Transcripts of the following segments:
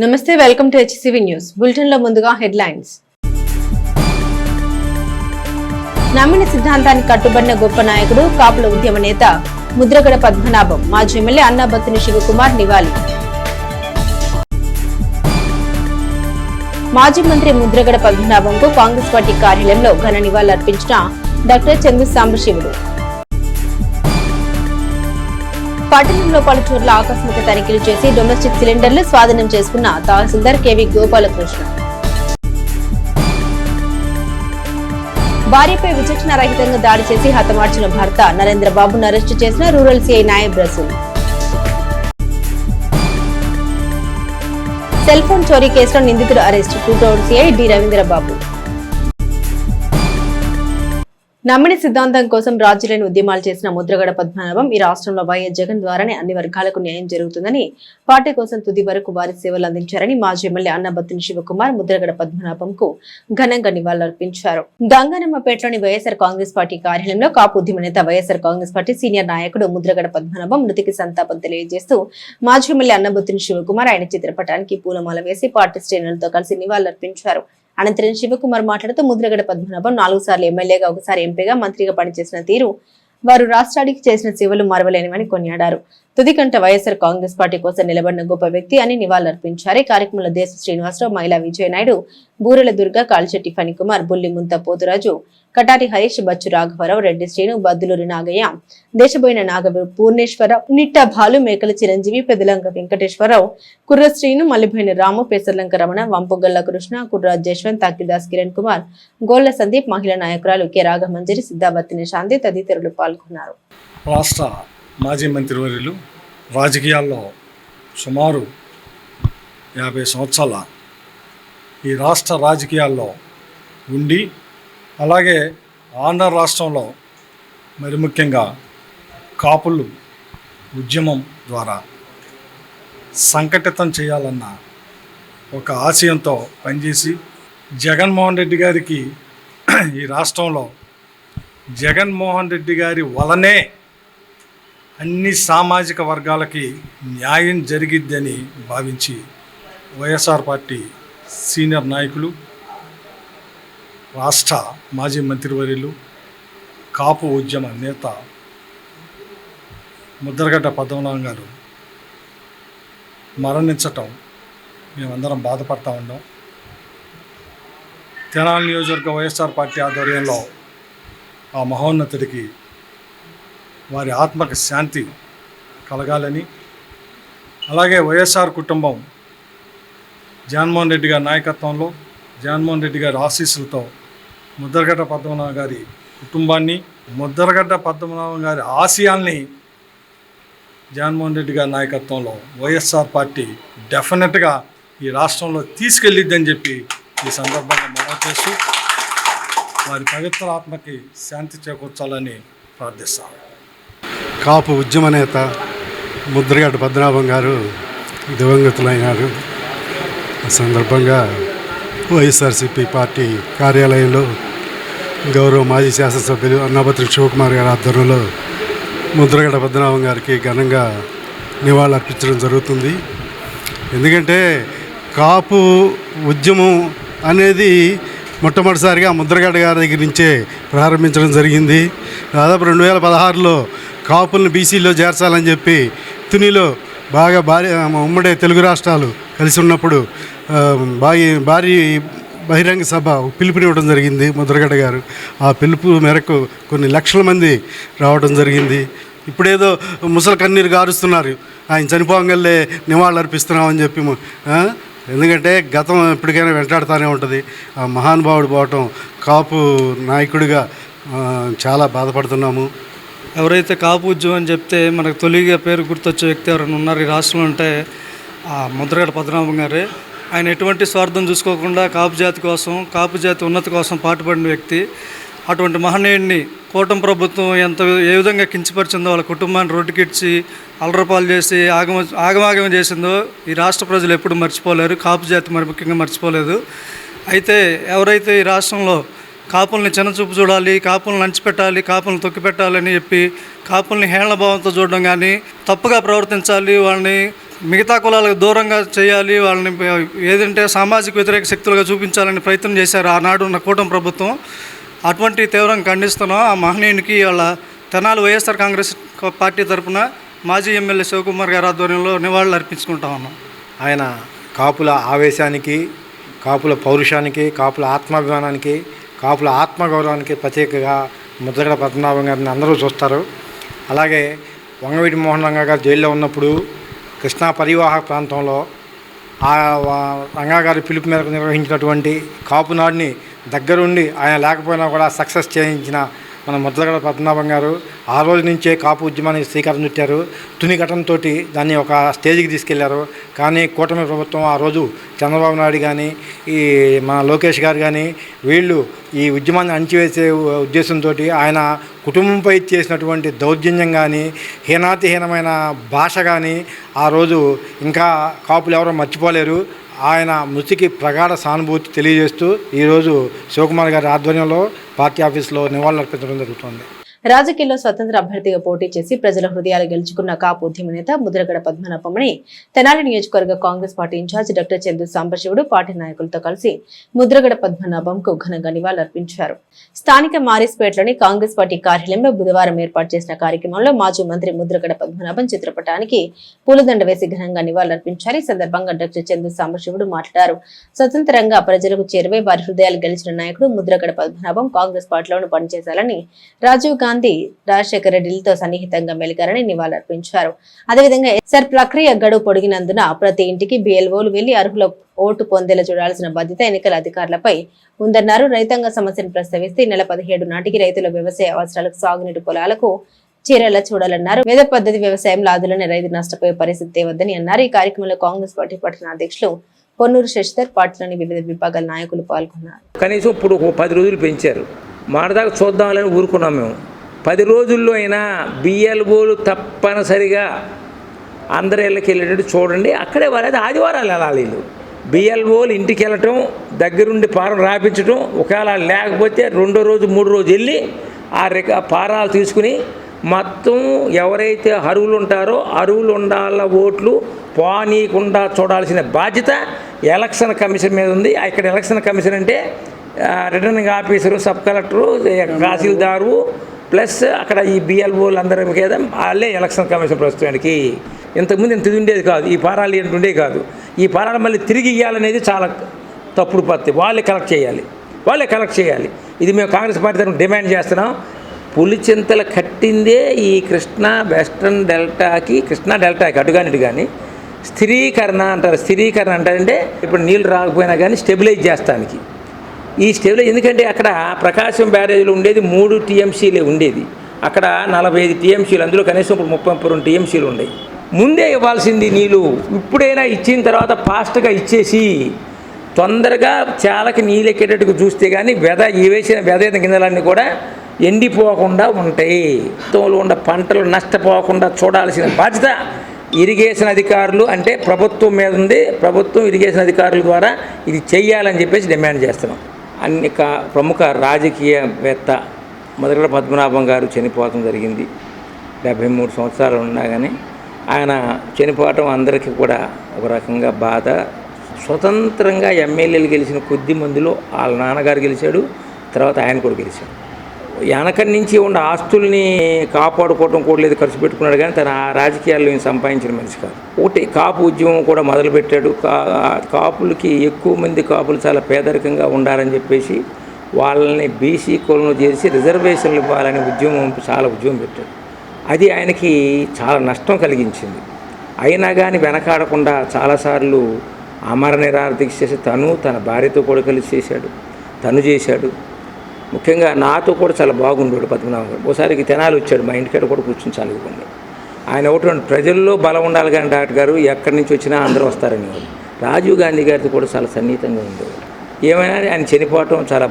నమస్తే, welcome to HCV news bulletin లో ముందుగా హెడ్లైన్స్. నమ్మిన సిద్ధాంతానికి కట్టుబడిన గొప్ప నాయకుడు కాపుల ఉద్యమ నేత ముద్రగడ పద్మనాభం. మాజీ ఎమ్మెల్యే అన్నాబత్తుని శివకుమార్ నివాళి. మాజీ మంత్రి ముద్రగడ పద్మనాభంకు కాంగ్రెస్ పార్టీ కార్యాలయంలో ఘన నివాళులర్పించిన డాక్టర్ చందు సాంబశివుడు. పట్టణంలో పలుచోట్ల ఆకస్మిక తనిఖీలు చేసి డొమెస్టిక్ సిలిండర్లు స్వాధీనం చేసుకున్న తహసీల్దార్ కెవి గోపాలకృష్ణ. భార్యపై విచక్షణ రహితంగా దాడి చేసి హతమార్చిన భర్త నరేంద్రబాబును అరెస్టు చేసిన rural CI Nayab Rasool. Cell phone చోరీ కేసులో నిందితుడు arrest two town CI D Ravindrababu. నమ్మిన సిద్ధాంతం కోసం రాజ్యులేని ఉద్యమాలు చేసిన ముద్రగడ పద్మనాభం ఈ రాష్ట్రంలో వైఎస్ జగన్ ద్వారానే అన్ని వర్గాలకు న్యాయం జరుగుతుందని, పార్టీ కోసం తుది వరకు వారి సేవలు అందించారని మాజీ ఎమ్మెల్యే అన్నాబత్తుని శివకుమార్ ముద్రగడ పద్మనాభంకు ఘనంగా నివాళులర్పించారు. గంగనమ్మపేటలోని వైఎస్ఆర్ కాంగ్రెస్ పార్టీ కార్యాలయంలో కాపు ఉద్యమ నేత వైఎస్ఆర్ కాంగ్రెస్ పార్టీ సీనియర్ నాయకుడు ముద్రగడ పద్మనాభం మృతికి సంతాపం తెలియజేస్తూ మాజీ ఎమ్మెల్యే అన్నాబత్తుని శివకుమార్ ఆయన చిత్రపటానికి పూలమాల వేసి పార్టీ శ్రేణులతో కలిసి నివాళులర్పించారు. అనంతరం శివకుమార్ మాట్లాడుతూ ముద్రగడ పద్మనాభం 4 సార్లు ఎమ్మెల్యేగా, ఒకసారి ఎంపీగా, మంత్రిగా పనిచేసిన తీరు, వారు రాష్ట్రానికి చేసిన సేవలు మరవలేనివని కొనియాడారు. తుదికంట వైఎస్ఆర్ కాంగ్రెస్ పార్టీ కోసం నిలబడిన గొప్ప వ్యక్తి అని నివాళులర్పించారు. ఈ కార్యక్రమంలో దేశ శ్రీనివాసరావు, మైలా విజయనాయుడు, బూరెల దుర్గ, కాల్చెట్టి ఫణికుమార్, బుల్లి ముంత పోతురాజు, కటారి హరీష్, బచ్చు రాఘవరావు, రెడ్డి శ్రీను, బద్దులూరి నాగయ్య, దేశబోయిన నాగ పూర్ణేశ్వరరావు, నిట్ట భాలు, మేకల చిరంజీవి, పెదలంక వెంకటేశ్వరరావు, కుర్ర శ్రీను, మల్లిపోయిన రాము, పేసర్లంక రమణ, వంపుగల్ల కృష్ణ, కుర్రాజ్ జశ్వంత్, అక్కిదాస్ కిరణ్ కుమార్, గోళ్ల సందీప్, మహిళా నాయకురాలు కె రాఘమంజరి, సిద్ధాబత్తిని శాంతి తదితరులు పాల్గొన్నారు. రాష్ట్ర మాజీ మంత్రివర్యులు, రాజకీయాల్లో సుమారు 50 సంవత్సరాల ఈ రాష్ట్ర రాజకీయాల్లో ఉండి, అలాగే ఆంధ్ర రాష్ట్రంలో మరి ముఖ్యంగా కాపులు ఉద్యమం ద్వారా సంఘటితం చేయాలన్న ఒక ఆశయంతో పనిచేసి జగన్మోహన్ రెడ్డి గారికి ఈ రాష్ట్రంలో జగన్మోహన్ రెడ్డి గారి వలనే అన్ని సామాజిక వర్గాలకి న్యాయం జరిగిద్దని భావించి వైఎస్ఆర్ పార్టీ సీనియర్ నాయకులు, రాష్ట్ర మాజీ మంత్రివర్యులు, కాపు ఉద్యమ నేత ముద్రగడ్డ పద్మనాభం గారు మరణించటం మేమందరం బాధపడతా ఉన్నాం. తెనాలి నియోజకవర్గ వైఎస్ఆర్ పార్టీ ఆధ్వర్యంలో ఆ మహోన్నతుడికి వారి ఆత్మకు శాంతి కలగాలని, అలాగే వైఎస్ఆర్ కుటుంబం జగన్మోహన్ రెడ్డి గారి నాయకత్వంలో, జగన్మోహన్ రెడ్డి గారి ఆశీస్సులతో ముద్రగడ్డ పద్మనాభం గారి కుటుంబాన్ని, ముద్రగడ్డ పద్మనాభం గారి ఆశయాల్ని జగన్మోహన్ రెడ్డి గారి నాయకత్వంలో వైఎస్ఆర్ పార్టీ డెఫినెట్గా ఈ రాష్ట్రంలో తీసుకెళ్ళిద్దని చెప్పి ఈ సందర్భంగా మనం చేస్తూ వారి పవిత్ర ఆత్మకి శాంతి చేకూర్చాలని ప్రార్థిస్తాను. కాపు ఉద్యమ నేత ముద్రగడ్డ పద్మనాభం గారు దివంగతులైనారు. ఈ సందర్భంగా వైఎస్ఆర్సీపీ పార్టీ కార్యాలయంలో గౌరవ మాజీ శాసనసభ్యులు అన్నాబత్తుని శివకుమార్ గారి ఆధ్వర్యంలో ముద్రగడ్డ పద్మనాభం గారికి ఘనంగా నివాళులు అర్పించడం జరుగుతుంది. ఎందుకంటే కాపు ఉద్యమం అనేది మొట్టమొదటిసారిగా ముద్రగడ్డ గారి దగ్గర నుంచే ప్రారంభించడం జరిగింది. దాదాపు 2016లో కాపులను బీసీలో చేర్చాలని చెప్పి తునిలో బాగా ఉమ్మడి తెలుగు రాష్ట్రాలు కలిసి ఉన్నప్పుడు భారీ బహిరంగ సభ పిలుపునివ్వడం జరిగింది ముద్రగడ్డ గారు. ఆ పిలుపు మేరకు కొన్ని లక్షల మంది రావడం జరిగింది. ఇప్పుడేదో ముసలి కన్నీరు గారుస్తున్నారు, ఆయన చనిపోగలే నివాళులు అర్పిస్తున్నామని చెప్పి. ఎందుకంటే గతం ఎప్పటికైనా వెంటాడుతూనే ఉంటుంది. ఆ మహానుభావుడు పోవటం కాపు నాయకుడిగా చాలా బాధపడుతున్నాము. ఎవరైతే కాపు ఉద్యమం అని చెప్తే మనకు తొలిగా పేరు గుర్తొచ్చే వ్యక్తి ఎవరైనా ఉన్నారు ఈ రాష్ట్రంలో అంటే ముద్రగడ్డ పద్మనాభం గారే. ఆయన ఎటువంటి స్వార్థం చూసుకోకుండా కాపు జాతి కోసం, కాపు జాతి ఉన్నతి కోసం పాటుపడిన వ్యక్తి. అటువంటి మహనీయుడిని కూటమి ప్రభుత్వం ఏ విధంగా కించపరిచిందో, వాళ్ళ కుటుంబాన్ని రోడ్డుకిడ్చి అలరపాలు చేసి ఆగమాగం చేసిందో ఈ రాష్ట్ర ప్రజలు ఎప్పుడు మర్చిపోలేరు, కాపు జాతి మరి ముఖ్యంగా మర్చిపోలేదు. అయితే ఎవరైతే ఈ రాష్ట్రంలో కాపుల్ని చిన్నచూపు చూడాలి, కాపులను నంచిపెట్టాలి, కాపులను తొక్కిపెట్టాలని చెప్పి కాపుల్ని హేళన భావంతో చూడడం కానీ, తప్పుగా ప్రవర్తించాలి, వాళ్ళని మిగతా కులాలకు దూరంగా చేయాలి, వాళ్ళని ఏదంటే సామాజిక వ్యతిరేక శక్తులుగా చూపించాలని ప్రయత్నం చేశారు ఆనాడు ఉన్న కూటమి ప్రభుత్వం. అటువంటి తీవ్రంగా ఖండిస్తున్నాం. ఆ మహనీయునికి వాళ్ళ తెనాలి వైఎస్ఆర్ కాంగ్రెస్ పార్టీ తరఫున మాజీ ఎమ్మెల్యే శివకుమార్ గారి ఆధ్వర్యంలో నివాళులు అర్పించుకుంటా ఉన్నాం. ఆయన కాపుల ఆవేశానికి, కాపుల పౌరుషానికి, కాపుల ఆత్మాభిమానానికి, కాపుల ఆత్మగౌరవానికి ప్రత్యేకగా ముద్రగడ పద్మనాభం గారిని అందరూ చూస్తారు. అలాగే వంగవీటి మోహన్ రంగా గారు జైల్లో ఉన్నప్పుడు కృష్ణా పరివాహక ప్రాంతంలో రంగా గారి పిలుపు మేరకు నిర్వహించినటువంటి కాపునాడిని దగ్గరుండి ఆయన లేకపోయినా కూడా సక్సెస్ చేయించిన మన ముద్రగడ పద్మనాభం గారు ఆ రోజు నుంచే కాపు ఉద్యమానికి శ్రీకారం చుట్టారు. తుని ఘటనతో దాన్ని ఒక స్టేజ్కి తీసుకెళ్లారు. కానీ కూటమి ప్రభుత్వం ఆ రోజు చంద్రబాబు నాయుడు కానీ ఈ మన లోకేష్ గారు కానీ వీళ్ళు ఈ ఉద్యమాన్ని అణిచివేసే ఉద్దేశంతో ఆయన కుటుంబంపై చేసినటువంటి దౌర్జన్యం కానీ, హీనాతిహీనమైన భాష కానీ ఆ రోజు ఇంకా కాపులు ఎవరో మర్చిపోలేరు. ఆయన మృతికి ప్రగాఢ సానుభూతి తెలియజేస్తూ ఈరోజు శివకుమార్ గారి ఆధ్వర్యంలో పార్టీ ఆఫీసులో నివాళులర్పించడం జరుగుతుంది. రాజకీయాల్లో స్వతంత్ర అభ్యర్థిగా పోటీ చేసి ప్రజల హృదయాలు గెలుచుకున్న కాపు ఉద్యమ నేత ముద్రగడ పద్మనాభమని తెనాలి నియోజకవర్గ Congress party in charge doctor Chandu Sambasivudu party నాయకులతో కలిసి ముద్రగడ పద్మనాభంకు ఘనంగా నివాళులర్పించారు. స్థానిక మారిస్పేటలోని కాంగ్రెస్ పార్టీ కార్యాలయంలో బుధవారం ఏర్పాటు చేసిన కార్యక్రమంలో మాజీ మంత్రి ముద్రగడ పద్మనాభం చిత్రపటానికి పూలదండ వేసి ఘనంగా నివాళులర్పించారు. ఈ సందర్భంగా డాక్టర్ చందు సాంబశివుడు మాట్లాడారు. స్వతంత్రంగా ప్రజలకు చేరువై వారి హృదయాలు గెలిచిన నాయకుడు ముద్రగడ పద్మనాభం కాంగ్రెస్ పార్టీలోనూ పనిచేశాలని, రాజీవ్ గాంధీ, రాజశేఖర రెడ్డిలతో సన్నిహితంగా మెలిగారని నివాళులర్పించారు. అదేవిధంగా ఎస్ఆర్ ప్రక్రియ గడువు పొడిగినందున ప్రతి ఇంటికి బిఎల్ఓలు వెళ్లి అర్హుల ఓటు పొందేలా చూడాల్సిన బాధ్యత ఎన్నికల అధికారులపై ఉందన్నారు. రైతాంగ సమస్యను ప్రస్తావిస్తే ఈ నెల 17 నాటికి రైతుల వ్యవసాయ అవసరాలకు సాగునీటి పొలాలకు చేరేలా చూడాలన్నారు. వేద పద్ధతి వ్యవసాయంలో ఆదులనే రైతు నష్టపోయే పరిస్థితి తేవద్దని అన్నారు. ఈ కార్యక్రమంలో కాంగ్రెస్ పార్టీ పట్టణ అధ్యక్షులు పొన్నూరు శశిధర్, పార్టీలోని వివిధ విభాగాల నాయకులు పాల్గొన్నారు. కనీసం ఇప్పుడు 10 రోజులు పెంచారు. మాడదాకా చూద్దామని ఊరుకున్నాం మేము. 10 రోజుల్లో అయినా బిఎల్ఓలు తప్పనిసరిగా అందరి ఇళ్ళకి వెళ్ళేటట్టు చూడండి. అక్కడే వాళ్ళది ఆదివారాలు వెళ్ళాలి. వీళ్ళు బిఎల్ఓలు ఇంటికి వెళ్ళటం, దగ్గరుండి పారం రాపించడం, ఒకవేళ లేకపోతే 2వ రోజు 3వ రోజు వెళ్ళి ఆ పారాలు తీసుకుని మొత్తం ఎవరైతే అర్హులు ఉంటారో అర్హులు ఉండాల ఓట్లు పోనీయకుండా చూడాల్సిన బాధ్యత ఎలక్షన్ కమిషన్ మీద ఉంది. ఇక్కడ ఎలక్షన్ కమిషన్ అంటే returning officer, sub collector, tahsildar plus అక్కడ ఈ బిఎల్ఓలు అందరి మీద వాళ్ళే ఎలక్షన్ కమిషన్ ప్రస్తుతానికి. ఇంతకుముందు ఇంత ఉండేది కాదు. ఈ పారాలు ఏంటి ఉండేది కాదు. ఈ పారాలు మళ్ళీ తిరిగి ఇవ్వాలనేది చాలా తప్పుడు పద్ధతి. వాళ్ళే కలెక్ట్ చేయాలి. ఇది మేము కాంగ్రెస్ పార్టీ తరఫున డిమాండ్ చేస్తున్నాం. పులిచింతలు కట్టిందే ఈ కృష్ణా వెస్ట్రన్ డెల్టాకి, కృష్ణా డెల్టాకి అటుగాని కానీ స్థిరీకరణ అంటారు. స్థిరీకరణ అంటారంటే ఇప్పుడు నీళ్ళు రాకపోయినా కానీ స్టెబిలైజ్ చేస్తానికి. ఈ స్టెబిలైజ్ ఎందుకంటే అక్కడ ప్రకాశం బ్యారేజ్లో ఉండేది 3 టీఎంసీలే ఉండేది. అక్కడ 45 టీఎంసీలు, అందులో కనీసం ఇప్పుడు 32 టీఎంసీలు ఉన్నాయి. ముందే ఇవ్వాల్సింది నీళ్ళు. ఇప్పుడైనా ఇచ్చిన తర్వాత ఫాస్ట్గా ఇచ్చేసి తొందరగా చాలకి నీళ్ళు ఎక్కేటట్టుగా చూస్తే కానీ వేసిన వెద గింజలన్నీ కూడా ఎండిపోకుండా ఉంటాయి. తోలు ఉన్న పంటలు నష్టపోకుండా చూడాల్సిన బాధ్యత ఇరిగేషన్ అధికారులు అంటే ప్రభుత్వం మీద ఉంది. ప్రభుత్వం ఇరిగేషన్ అధికారుల ద్వారా ఇది చెయ్యాలని చెప్పేసి డిమాండ్ చేస్తున్నాం. అన్ని ప్రముఖ రాజకీయవేత్త ముద్రగడ పద్మనాభం గారు చనిపోవడం జరిగింది. 73 సంవత్సరాలు ఉన్నా కానీ ఆయన చనిపోవటం అందరికీ కూడా ఒక రకంగా బాధ. స్వతంత్రంగా ఎమ్మెల్యేలు గెలిచిన కొద్ది మందిలో వాళ్ళ నాన్నగారు గెలిచాడు, తర్వాత ఆయన కూడా గెలిచాడు. వెనకటి నుంచి ఉన్న ఆస్తుల్ని కాపాడుకోవటం కూడా లేదు, ఖర్చు పెట్టుకున్నాడు. కానీ తన రాజకీయాల్లో సంపాదించిన మనిషి కాదు. ఒకటి కాపు ఉద్యమం కూడా మొదలుపెట్టాడు. కాపులకి ఎక్కువ మంది కాపులు చాలా పేదరికంగా ఉండాలని చెప్పేసి వాళ్ళని బీసీ కులంలో చేసి రిజర్వేషన్లు ఇవ్వాలని చాలా ఉద్యమం పెట్టాడు. అది ఆయనకి చాలా నష్టం కలిగించింది. అయినా కానీ వెనకాడకుండా చాలాసార్లు అమర నిరాహార దీక్ష చేసి తన భార్యతో కూడా కలిసి చేశాడు. ముఖ్యంగా నాతో కూడా చాలా బాగుండేవాడు పద్మనాభం గారు. ఒకసారికి తెనాలి వచ్చాడు, మా ఇంటికాడ కూడా కూర్చొని చదువుకోండి. ఆయన ఒకటి ప్రజల్లో బలం ఉండాలి కానీ డాక్టర్ గారు ఎక్కడి నుంచి వచ్చినా అందరూ వస్తారని వాళ్ళు. రాజీవ్ గాంధీ గారితో కూడా చాలా సన్నిహితంగా ఉండేవాడు. ఏమైనా ఆయన చనిపోవటం చాలా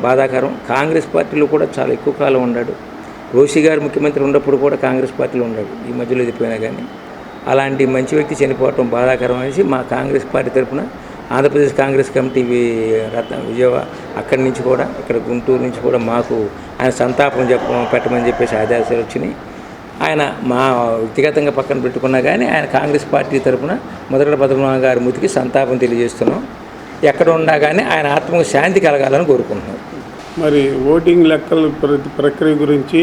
బాధాకరం. కాంగ్రెస్ పార్టీలో కూడా చాలా ఎక్కువ కాలం ఉన్నాడు. రోషి గారు ముఖ్యమంత్రి ఉన్నప్పుడు కూడా కాంగ్రెస్ పార్టీలో ఉన్నాడు. ఈ మధ్యలో ఎదిపోయినా కానీ అలాంటి మంచి వ్యక్తి చనిపోవటం బాధాకరం అనేసి మా కాంగ్రెస్ పార్టీ తరఫున ఆంధ్రప్రదేశ్ కాంగ్రెస్ కమిటీ విజయవాడ అక్కడి నుంచి కూడా ఇక్కడ గుంటూరు నుంచి కూడా మాకు ఆయన సంతాపం పెట్టమని చెప్పేసి ఆదేశాలు వచ్చినాయి. ఆయన మా వ్యక్తిగతంగా పక్కన పెట్టుకున్నా కానీ ఆయన కాంగ్రెస్ పార్టీ తరఫున ముద్రగడ పద్మనాభం గారి మృతికి సంతాపం తెలియజేస్తున్నాం. ఎక్కడ ఉన్నా కానీ ఆయన ఆత్మకు శాంతి కలగాలని కోరుకుంటున్నాం. మరి ఓటింగ్ లెక్కల ప్రక్రియ గురించి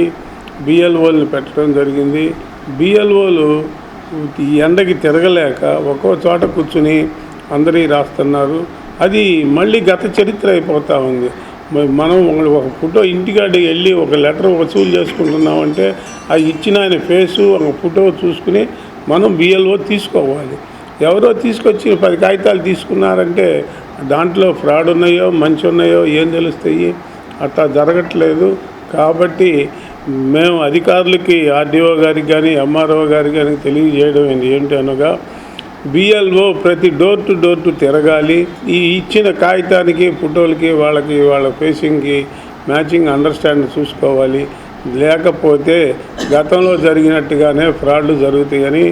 బిఎల్ఓల్ని పెట్టడం జరిగింది. బిఎల్ఓలు ఈ ఎండకి తిరగలేక ఒక్కో చోట కూర్చుని అందరి రాస్తున్నారు. అది మళ్ళీ గత చరిత్ర అయిపోతూ ఉంది. మనం ఒక ఫోటో ఇంటికాడికి వెళ్ళి ఒక లెటర్ వసూలు చేసుకుంటున్నామంటే ఆ ఇచ్చిన ఆయన ఫేసు ఒక ఫోటో చూసుకుని మనం బిఎల్ఓ తీసుకోవాలి. ఎవరో తీసుకొచ్చి 10 కాగితాలు తీసుకున్నారంటే దాంట్లో ఫ్రాడ్ ఉన్నాయో మంచి ఉన్నాయో ఏం తెలుస్తాయి? అట్లా జరగట్లేదు. కాబట్టి మేము అధికారులకి ఆర్డీఓ గారికి కానీ ఎంఆర్ఓ గారికి కానీ తెలియజేయడం ఏంటి అనగా బిఎల్ఓ ప్రతి డోర్ టు డోర్ తిరగాలి. ఈ ఇచ్చిన కాగితానికి ఫోటోలకి వాళ్ళ ఫేసింగ్కి మ్యాచింగ్ అండర్స్టాండ్ చూసుకోవాలి. లేకపోతే గతంలో జరిగినట్టుగానే ఫ్రాడ్లు జరుగుతాయని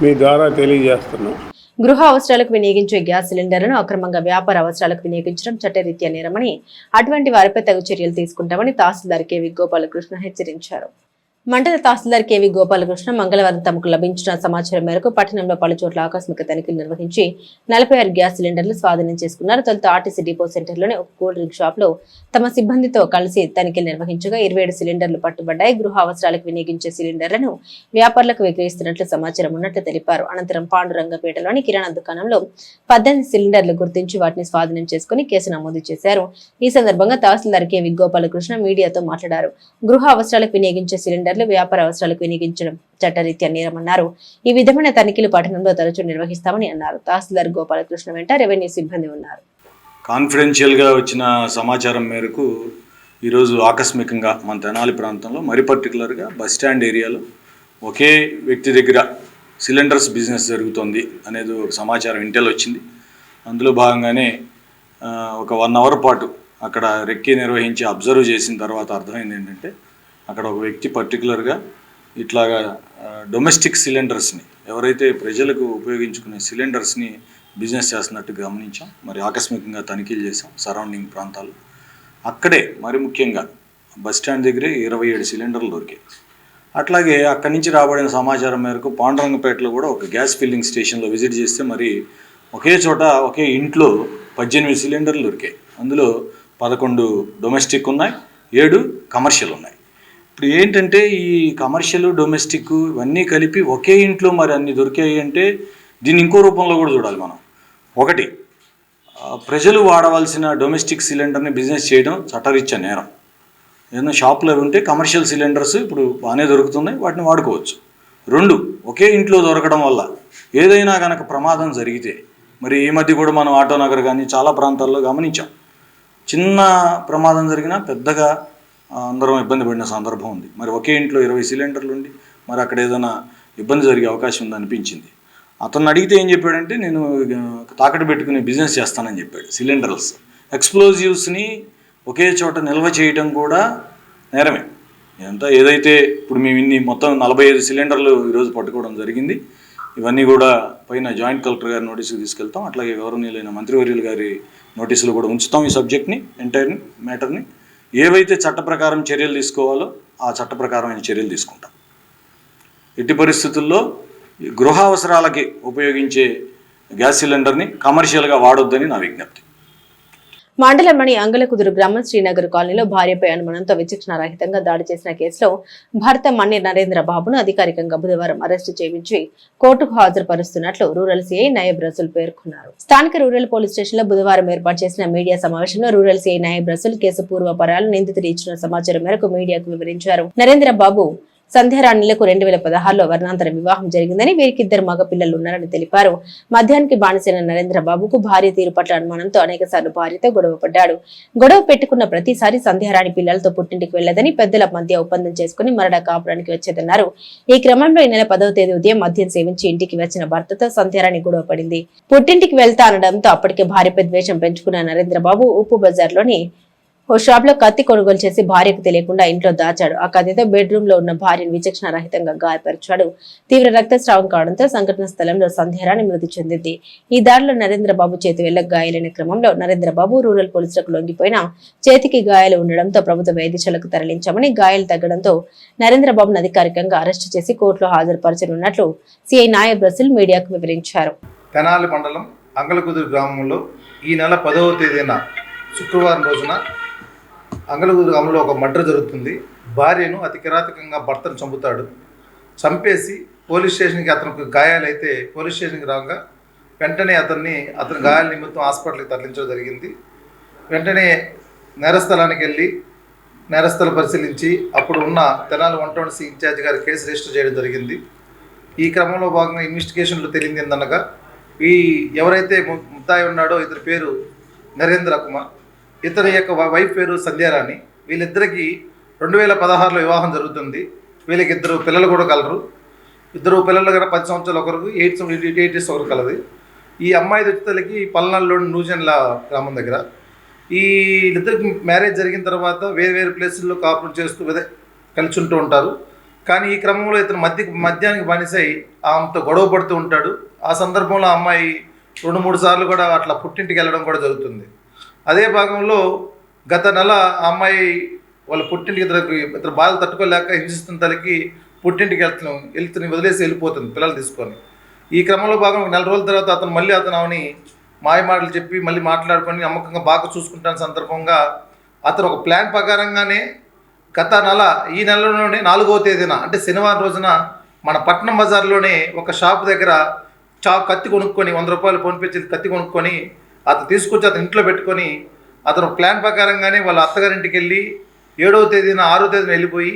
మీ ద్వారా తెలియజేస్తున్నాం. గృహ అవసరాలకు వినియోగించే గ్యాస్ సిలిండర్లను అక్రమంగా వ్యాపార అవసరాలకు వినియోగించడం చట్టరీత్యా నేరమని, అటువంటి వారిపై తగు చర్యలు తీసుకుంటామని తహసీల్దార్ కెవి గోపాలకృష్ణ హెచ్చరించారు. మండల తహసీల్దార్ కెవి గోపాలకృష్ణ మంగళవారం తమకు లభించిన సమాచారం మేరకు పట్టణంలో పలుచోట్ల ఆకస్మిక తనిఖీలు నిర్వహించి 46 గ్యాస్ సిలిండర్లు స్వాధీనం చేసుకున్నారు. తొలుత ఆర్టీసీ డిపో సెంటర్లోని ఒక కూల్ డ్రింక్ షాప్ లో తమ సిబ్బందితో కలిసి తనిఖీలు నిర్వహించగా 27 సిలిండర్లు పట్టుబడ్డాయి. గృహ అవసరాలకు వినియోగించే సిలిండర్లను వ్యాపారులకు విక్రయిస్తున్నట్లు సమాచారం ఉన్నట్లు తెలిపారు. అనంతరం పాండురంగపేటలోని కిరాణా దుకాణంలో 18 సిలిండర్లు గుర్తించి వాటిని స్వాధీనం చేసుకుని కేసు నమోదు చేశారు. ఈ సందర్భంగా తహసీల్దార్ కెవి గోపాలకృష్ణ మీడియాతో మాట్లాడారు. గృహ అవసరాలకు వినియోగించే సిలిండర్లు వ్యాపార అవసరాలకు వినియోగించడం చట్టరీత్యా నేరమన్నారు. ఈ విధమైన తనిఖీలు పట్టణంలో తరచూ నిర్వహిస్తామని అన్నారు. తహసీల్దార్ గోపాలకృష్ణ వెంట రెవెన్యూ సిబ్బంది ఉన్నారు. కాన్ఫిడెన్షియల్గా వచ్చిన సమాచారం మేరకు ఈరోజు ఆకస్మికంగా మన తెనాలి ప్రాంతంలో మరి పర్టికులర్గా బస్టాండ్ ఏరియాలో ఒకే వ్యక్తి దగ్గర సిలిండర్స్ బిజినెస్ జరుగుతోంది అనేది ఒక సమాచారం ఇంటెల్ వచ్చింది. అందులో భాగంగానే ఒక 1 అవర్ పాటు అక్కడ రెక్కి నిర్వహించి అబ్జర్వ్ చేసిన తర్వాత అర్థమైంది ఏంటంటే అక్కడ ఒక వ్యక్తి పర్టికులర్గా ఇట్లాగా డొమెస్టిక్ సిలిండర్స్ని ఎవరైతే ప్రజలకు ఉపయోగించుకునే సిలిండర్స్ని బిజినెస్ చేస్తున్నట్టు గమనించాం. మరి ఆకస్మికంగా తనిఖీలు చేసాం సరౌండింగ్ ప్రాంతాల్లో. అక్కడే మరి ముఖ్యంగా బస్టాండ్ దగ్గరే 27 సిలిండర్లు దొరికాయి. అట్లాగే అక్కడి నుంచి రాబడిన సమాచారం మేరకు పాండురంగపేటలో కూడా ఒక గ్యాస్ ఫిల్లింగ్ స్టేషన్లో విజిట్ చేస్తే మరి ఒకే చోట ఒకే ఇంట్లో 18 సిలిండర్లు దొరికాయి. అందులో 11 డొమెస్టిక్ ఉన్నాయి, 7 కమర్షియల్ ఉన్నాయి. ఇప్పుడు ఏంటంటే ఈ కమర్షియల్ డొమెస్టిక్ ఇవన్నీ కలిపి ఒకే ఇంట్లో మరి అన్ని దొరికాయి అంటే దీన్ని ఇంకో రూపంలో కూడా చూడాలి మనం. ఒకటి, ప్రజలు వాడవలసిన డొమెస్టిక్ సిలిండర్ని బిజినెస్ చేయడం చట్టరీత్యా నేరం. ఏదైనా షాపులో ఉంటే కమర్షియల్ సిలిండర్స్ ఇప్పుడు బాగానే దొరుకుతున్నాయి, వాటిని వాడుకోవచ్చు. 2, ఒకే ఇంట్లో దొరకడం వల్ల ఏదైనా కనుక ప్రమాదం జరిగితే మరి ఈ మధ్య కూడా మనం ఆటోనగర్ కానీ చాలా ప్రాంతాల్లో గమనించాం. చిన్న ప్రమాదం జరిగినా పెద్దగా అందరం ఇబ్బంది పడిన సందర్భం ఉంది. మరి ఒకే ఇంట్లో 20 సిలిండర్లు ఉండి మరి అక్కడ ఏదైనా ఇబ్బంది జరిగే అవకాశం ఉంది అనిపించింది. అతను అడిగితే ఏం చెప్పాడంటే నేను తాకట్టు పెట్టుకుని బిజినెస్ చేస్తానని చెప్పాడు. సిలిండర్స్ ఎక్స్ప్లోజివ్స్ని ఒకే చోట నిల్వ చేయడం కూడా నేరమే. ఇదంతా ఏదైతే ఇప్పుడు మేము ఇన్ని మొత్తం 45 సిలిండర్లు ఈరోజు పట్టుకోవడం జరిగింది. ఇవన్నీ కూడా పైన జాయింట్ కలెక్టర్ గారి నోటీసులు తీసుకెళ్తాం. అట్లాగే గౌరవనీయులైన మంత్రివర్యులు గారి నోటీసులు కూడా ఉంచుతాం. ఈ సబ్జెక్ట్ని ఎంటైర్ మ్యాటర్ని ఏవైతే చట్ట ప్రకారం చర్యలు తీసుకోవాలో ఆ చట్ట ప్రకారమైన చర్యలు తీసుకుంటాం. ఎట్టి పరిస్థితుల్లో గృహ అవసరాలకి ఉపయోగించే గ్యాస్ సిలిండర్ని కమర్షియల్గా వాడొద్దని నా విజ్ఞప్తి. మండలంలోని అంగలకుదురు గ్రామం శ్రీనగర్ కాలనీలో భార్యపై అనుమానంతో విచక్షణారహితంగా దాడి చేసిన కేసులో భర్త మన్ని నరేంద్ర బాబును అధికారికంగా బుధవారం అరెస్టు చేయించి కోర్టుకు హాజరుపరుస్తున్నట్లు రూరల్ సిఐ నాయబ్ రసూల్ పేర్కొన్నారు. స్థానిక రూరల్ పోలీస్ స్టేషన్ లో బుధవారం ఏర్పాటు చేసిన మీడియా సమావేశంలో rural CI Nayab Rasool case పూర్వపరాలు నిందితుడు ఇచ్చిన సమాచారం మేరకు మీడియాకు వివరించారు. నరేంద్ర బాబు సంధ్యారాణిలకు 2016లో వర్ణాంతర వివాహం జరిగిందని, వీరికి 2 మగ పిల్లలు ఉన్నారని తెలిపారు. మద్యానికి బానిసైన నరేంద్ర బాబుకు భార్య తీరు పట్ల అనుమానంతో అనేకసార్లు భార్యతో గొడవ పడ్డాడు. గొడవ పెట్టుకున్న ప్రతిసారి సంధ్యారాణి పిల్లలతో పుట్టింటికి వెళ్లేదని, పెద్దల మధ్య ఒప్పందం చేసుకుని మరణ కాపురానికి వచ్చేదన్నారు. ఈ క్రమంలో ఈ నెల 10వ తేదీ ఉదయం మద్యం సేవించి ఇంటికి వచ్చిన భర్తతో సంధ్యారాణి గొడవ పడింది. పుట్టింటికి వెళ్తా అనడంతో అప్పటికే భార్యపై ద్వేషం పెంచుకున్న నరేంద్ర బాబు ఉప్పు బజార్లోని ఓ షాప్ లో కత్తి కొనుగోలు చేసి భార్యకు తెలియకుండా ఇంట్లో దాచాడు. ఆ కత్తితో బెడ్రూమ్ లో ఉన్న భార్యను విచక్షణ రహితంగా గాయపరిచాడు. తీవ్ర రక్తస్రావం కావడంతో సంఘటన స్థలంలో సంధ్యారాణి మృతి చెందింది. ఈ దాడిలో నరేంద్రబాబు చేతి వేళ్లకు గాయాలైన క్రమంలో నరేంద్రబాబు రూరల్ పోలీసులకు లొంగిపోయిన చేతికి గాయాలు ఉండడంతో ప్రభుత్వ వైద్యశాలకు తరలించామని, గాయాలు తగ్గడంతో నరేంద్రబాబును అధికారికంగా అరెస్టు చేసి కోర్టులో హాజరుపరచనున్నట్లు సిఐ నాయబ్ రసూల్ మీడియాకు వివరించారు. తెనాలి మండలం అంగళకుదురు గ్రామంలో ఈ నెల 10వ తేదీన శుక్రవారం రోజున అంగళకుదురు గ్రామంలో ఒక మర్డర్ జరుగుతుంది. భార్యను అతి కిరాతకంగా భర్తను చంపుతాడు. చంపేసి పోలీస్ స్టేషన్కి అతనికి గాయాలైతే పోలీస్ స్టేషన్కి రాగా వెంటనే అతని గాయాల నిమిత్తం హాస్పిటల్కి తరలించడం జరిగింది. వెంటనే నేరస్థలానికి వెళ్ళి నేరస్థలం పరిశీలించి అప్పుడు ఉన్న తెనాలి 120 ఇన్ఛార్జ్ గారి కేసు రిజిస్టర్ చేయడం జరిగింది. ఈ క్రమంలో భాగంగా ఇన్వెస్టిగేషన్లో తెలియంది ఏందనగా ఈ ఎవరైతే ముద్దాయి ఉన్నాడో ఇతని పేరు నరేంద్ర కుమార్, ఇతని యొక్క వైఫ్ పేరు సంధ్యారాణి. వీళ్ళిద్దరికీ 2016లో వివాహం జరుగుతుంది. వీళ్ళకి 2 పిల్లలు కూడా కలరు. 2 పిల్లలు కూడా 10 సంవత్సరాలు ఒకరికి 8 ఇయర్స్ ఒకరు కలది. ఈ అమ్మాయి వచ్చేసరికి పల్నాడులోని నూజెన్ల గ్రామం దగ్గర. ఈ ఇద్దరికి మ్యారేజ్ జరిగిన తర్వాత వేరే వేరే ప్లేసుల్లో కాపురం చేస్తూ కలిసి ఉంటూ ఉంటారు. కానీ ఈ క్రమంలో ఇతను మద్యానికి బానిసై ఆమెతో గొడవ పడుతూ ఉంటాడు. ఆ సందర్భంలో అమ్మాయి 2-3 సార్లు కూడా అట్లా పుట్టింటికి వెళ్ళడం కూడా జరుగుతుంది. అదే భాగంలో గత నెల ఆ అమ్మాయి వాళ్ళ పుట్టింటికి ఇతర బాధలు తట్టుకోలేక హింసిస్తున్న తల్లికి పుట్టింటికి వెళ్తుని వదిలేసి వెళ్ళిపోతుంది పిల్లలు తీసుకొని. ఈ క్రమంలో భాగంగా 1 నెల రోజుల తర్వాత అతను ఆమెని మాయ మాటలు చెప్పి మళ్ళీ మాట్లాడుకొని నమ్మకంగా బాగా చూసుకుంటాన సందర్భంగా అతను ఒక ప్లాన్ ప్రకారంగానే గత నెల ఈ నెలలోనే 4వ తేదీన అంటే శనివారం రోజున మన పట్నం బజార్లోనే ఒక షాప్ దగ్గర కత్తి కొనుక్కొని 100 రూపాయలు ఫోన్పే చేసి కత్తి కొనుక్కొని అతను తీసుకొచ్చి అతను ఇంట్లో పెట్టుకొని అతను ప్లాన్ ప్రకారంగానే వాళ్ళ అత్తగారింటికి వెళ్ళి 7వ తేదీన 6వ తేదీన వెళ్ళిపోయి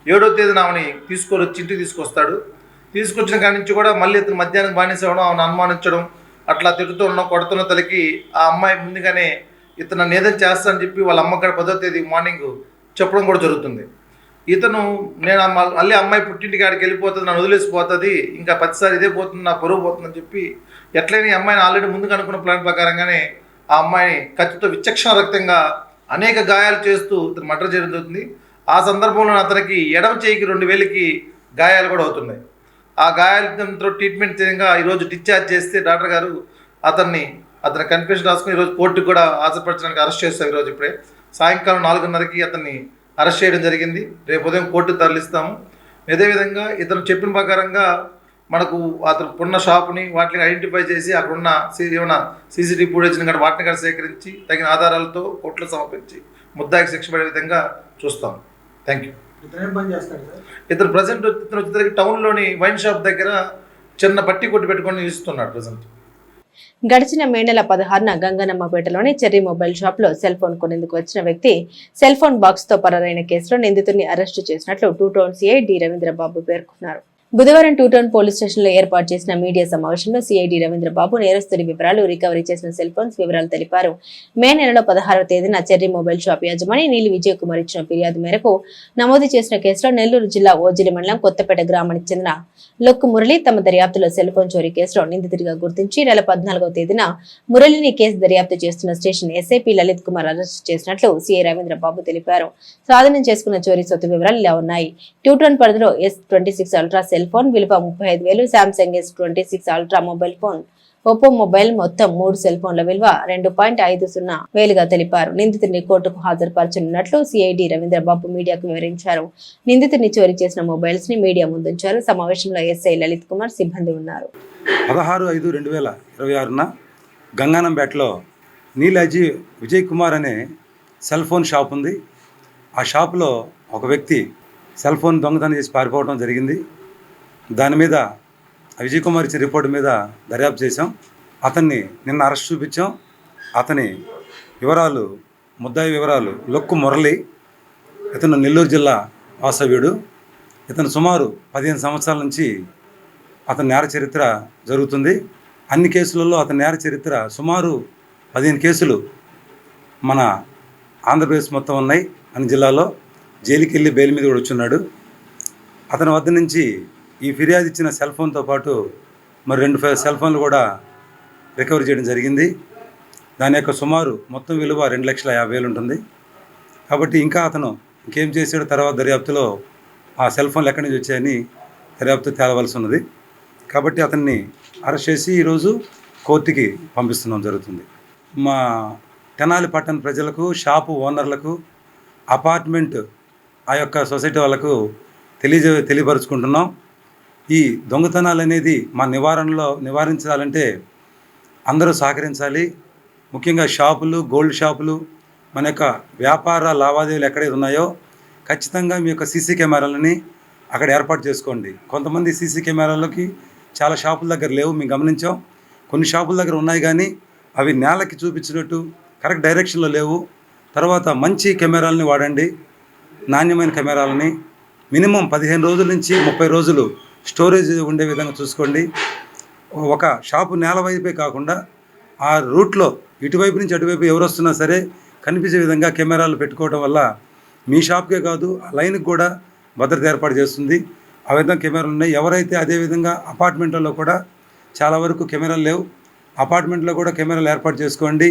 7వ తేదీన ఆమెని తీసుకొని వచ్చి ఇంటికి తీసుకొస్తాడు. తీసుకొచ్చిన కాడి నుంచి కూడా మళ్ళీ ఇతను మధ్యాహ్నం బానిసవడం, ఆమెను అనుమానించడం, అట్లా తిరుగుతూ ఉండడం, కొడుతున్న తలకి ఆ అమ్మాయి ముందుగానే ఇతను నేదం చేస్తానని చెప్పి వాళ్ళ అమ్మగారు 10వ తేదీ మార్నింగ్ చెప్పడం కూడా జరుగుతుంది. ఇతను నేను మళ్ళీ అమ్మాయి పుట్టింటికి ఆడికి వెళ్ళిపోతుంది, నన్ను వదిలేసిపోతుంది, ఇంకా 10సారి ఇదే పోతుంది, నా పరువు పోతుందని చెప్పి ఎట్లయినా ఈ అమ్మాయిని ఆల్రెడీ ముందుగా అనుకున్న ప్లాన్ ప్రకారంగానే ఆ అమ్మాయిని కత్తితో విచక్షణ రక్తంగా అనేక గాయాలు చేస్తూ ఇతను మర్డర్ చేయడం జరుగుతుంది. ఆ సందర్భంలో అతనికి ఎడమ చేయికి 2 వేలికి గాయాలు కూడా అవుతున్నాయి. ఆ గాయాలతో ట్రీట్మెంట్ చేయంగా ఈరోజు డిశ్చార్జ్ చేస్తే డాక్టర్ గారు అతని కన్ఫెషన్ రాసుకుని ఈరోజు కోర్టుకు కూడా హాజరుపరచడానికి అరెస్ట్ చేస్తాం. ఈరోజు ఇప్పుడే సాయంకాలం 4:30కి అతన్ని అరెస్ట్ చేయడం జరిగింది. రేపు ఉదయం కోర్టుకు తరలిస్తాము. అదేవిధంగా ఇతను చెప్పిన ప్రకారంగా మనకు అతను ఉన్న షాపుని వాటిని ఐడెంటిఫై చేసి అక్కడ ఉన్న ఏమైనా సీసీటీవీ ఫుటేజ్ని కూడా వాటిని కూడా సేకరించి తగిన ఆధారాలతో కోర్టులో సమర్పించి ముద్దాయికి శిక్ష పడే విధంగా చూస్తాం. Thank you. ఇతను ప్రజెంట్ వచ్చేసరికి టౌన్లోని వైన్ షాప్ దగ్గర చిన్న పట్టి కొట్టి పెట్టుకొని ఇస్తున్నాడు ప్రజెంట్. గడిచిన మే నెల 16న గంగనమ్మపేటలోని చెర్రీ మొబైల్ షాప్ లో సెల్ ఫోన్ కొనేందుకు వచ్చిన వ్యక్తి సెల్ ఫోన్ బాక్స్ తో పరారైన కేసులో నిందితుడిని అరెస్టు చేసినట్లు 2 టౌన్ సిఐ డి రవీంద్రబాబు పేర్కొన్నారు. బుధవారం 2 టౌన్ పోలీస్ స్టేషన్ లో ఏర్పాటు చేసిన మీడియా సమావేశంలో సిఐ డి రవీంద్రబాబు నేరస్తుడి వివరాలు, రికవరీ చేసిన సెల్ ఫోన్స్ వివరాలు తెలిపారు. మే నెలలో 16వ తేదీన చెర్రీ మొబైల్ షాప్ యాజమాని నీలి విజయ్ కుమార్ ఇచ్చిన ఫిర్యాదు మేరకు నమోదు చేసిన కేసులో నెల్లూరు జిల్లా ఓజిలి మండలం కొత్తపేట గ్రామానికి చెందిన లొక్కు మురళి తమ దర్యాప్తులో సెల్ ఫోన్ చోరీ కేసులో నిందితుడిగా గుర్తించి నెల 14వ తేదీన మురళిని కేసు దర్యాప్తు చేస్తున్న station SIP Lalit Kumar arrest చేసినట్లు సిఐ రవీంద్రబాబు తెలిపారు. స్వాధీనం చేసుకున్న చోరీ సొత్తు వివరాలు ఇలా ఉన్నాయి. 2 టౌన్ పరిధిలో S26 అల్ట్రా సెల్ ఫోన్ విలువ 35,000, Samsung S26 ultra mobile phone, Oppo mobile మొత్తం 3 సెల్ ఫోన్ల విలువ 2.50,000గా తెలిపారు. నిందితుడిని కోర్టుకు హాజరుపరచనున్నట్లు సిఐడి రవీంద్రబాబు మీడియాకు వివరించారు. నిందితుడిని చోరీ చేసిన మొబైల్స్ ని మీడియా ముందుంచారు. సమావేశంలో ఎస్ఐ లలిత్ కుమార్ సిబ్బంది ఉన్నారు. 16/5/2026న గంగానంపేటలో నీలాజీ విజయ్ కుమార్ అనే సెల్ ఫోన్ షాప్ ఉంది. ఆ షాపులో ఒక వ్యక్తి సెల్ ఫోన్ దొంగతనం చేసి పారిపోవడం జరిగింది. దాని మీద విజయ్ కుమార్ ఇచ్చిన రిపోర్ట్ మీద దర్యాప్తు చేశాం. అతన్ని నిన్న అరెస్ట్ చూపించాం. అతని వివరాలు, ముద్దాయి వివరాలు లొక్కు మురళి, ఇతను నెల్లూరు జిల్లా వాసవ్యుడు. ఇతను సుమారు 15 సంవత్సరాల నుంచి అతని నేర చరిత్ర జరుగుతుంది. అన్ని కేసులలో అతని నేర చరిత్ర సుమారు 15 కేసులు మన ఆంధ్రప్రదేశ్ మొత్తం ఉన్నాయి. అన్ని జిల్లాలో జైలుకి వెళ్ళి బెయిల్ మీద కూడా వచ్చున్నాడు. అతని వద్ద నుంచి ఈ ఫిర్యాదు ఇచ్చిన సెల్ ఫోన్తో పాటు మరి 2 సెల్ ఫోన్లు కూడా రికవరీ చేయడం జరిగింది. దాని యొక్క సుమారు మొత్తం విలువ 2,50,000 ఉంటుంది. కాబట్టి ఇంకా అతను ఇంకేం చేసాడో తర్వాత దర్యాప్తులో ఆ సెల్ ఫోన్లు ఎక్కడి నుంచి వచ్చాయని దర్యాప్తు తేలవలసి ఉన్నది. కాబట్టి అతన్ని అరెస్ట్ చేసి ఈరోజు కోర్టుకి పంపిస్తున్నాం జరుగుతుంది. మా తెనాలి పట్టణ ప్రజలకు, షాపు ఓనర్లకు, అపార్ట్మెంట్ ఆ యొక్క సొసైటీ వాళ్ళకు తెలియపరుచుకుంటున్నాం. ఈ దొంగతనాలు అనేది మా నివారించాలంటే అందరూ సహకరించాలి. ముఖ్యంగా షాపులు, గోల్డ్ షాపులు, మన యొక్క వ్యాపార లావాదేవీలు ఎక్కడైతే ఉన్నాయో ఖచ్చితంగా మీ యొక్క సీసీ కెమెరాలని అక్కడ ఏర్పాటు చేసుకోండి. కొంతమంది సీసీ కెమెరాలకి చాలా షాపుల దగ్గర లేవు, మేము గమనించాం. కొన్ని షాపుల దగ్గర ఉన్నాయి కానీ అవి నేలకి చూపించినట్టు కరెక్ట్ డైరెక్షన్లో లేవు. తర్వాత మంచి కెమెరాలని వాడండి, నాణ్యమైన కెమెరాలని. మినిమం 15 రోజుల నుంచి 30 రోజులు స్టోరేజ్ ఉండే విధంగా చూసుకోండి. ఒక షాపు నేల వైపే కాకుండా ఆ రూట్లో ఇటువైపు నుంచి అటువైపు ఎవరు వస్తున్నా సరే కనిపించే విధంగా కెమెరాలు పెట్టుకోవడం వల్ల మీ షాప్కే కాదు లైన్కి కూడా భద్రత ఏర్పాటు చేస్తుంది. ఆ విధంగా కెమెరాలు ఉన్నాయి. ఎవరైతే అదేవిధంగా అపార్ట్మెంట్లలో కూడా చాలా వరకు కెమెరాలు లేవు, అపార్ట్మెంట్లో కూడా కెమెరాలు ఏర్పాటు చేసుకోండి.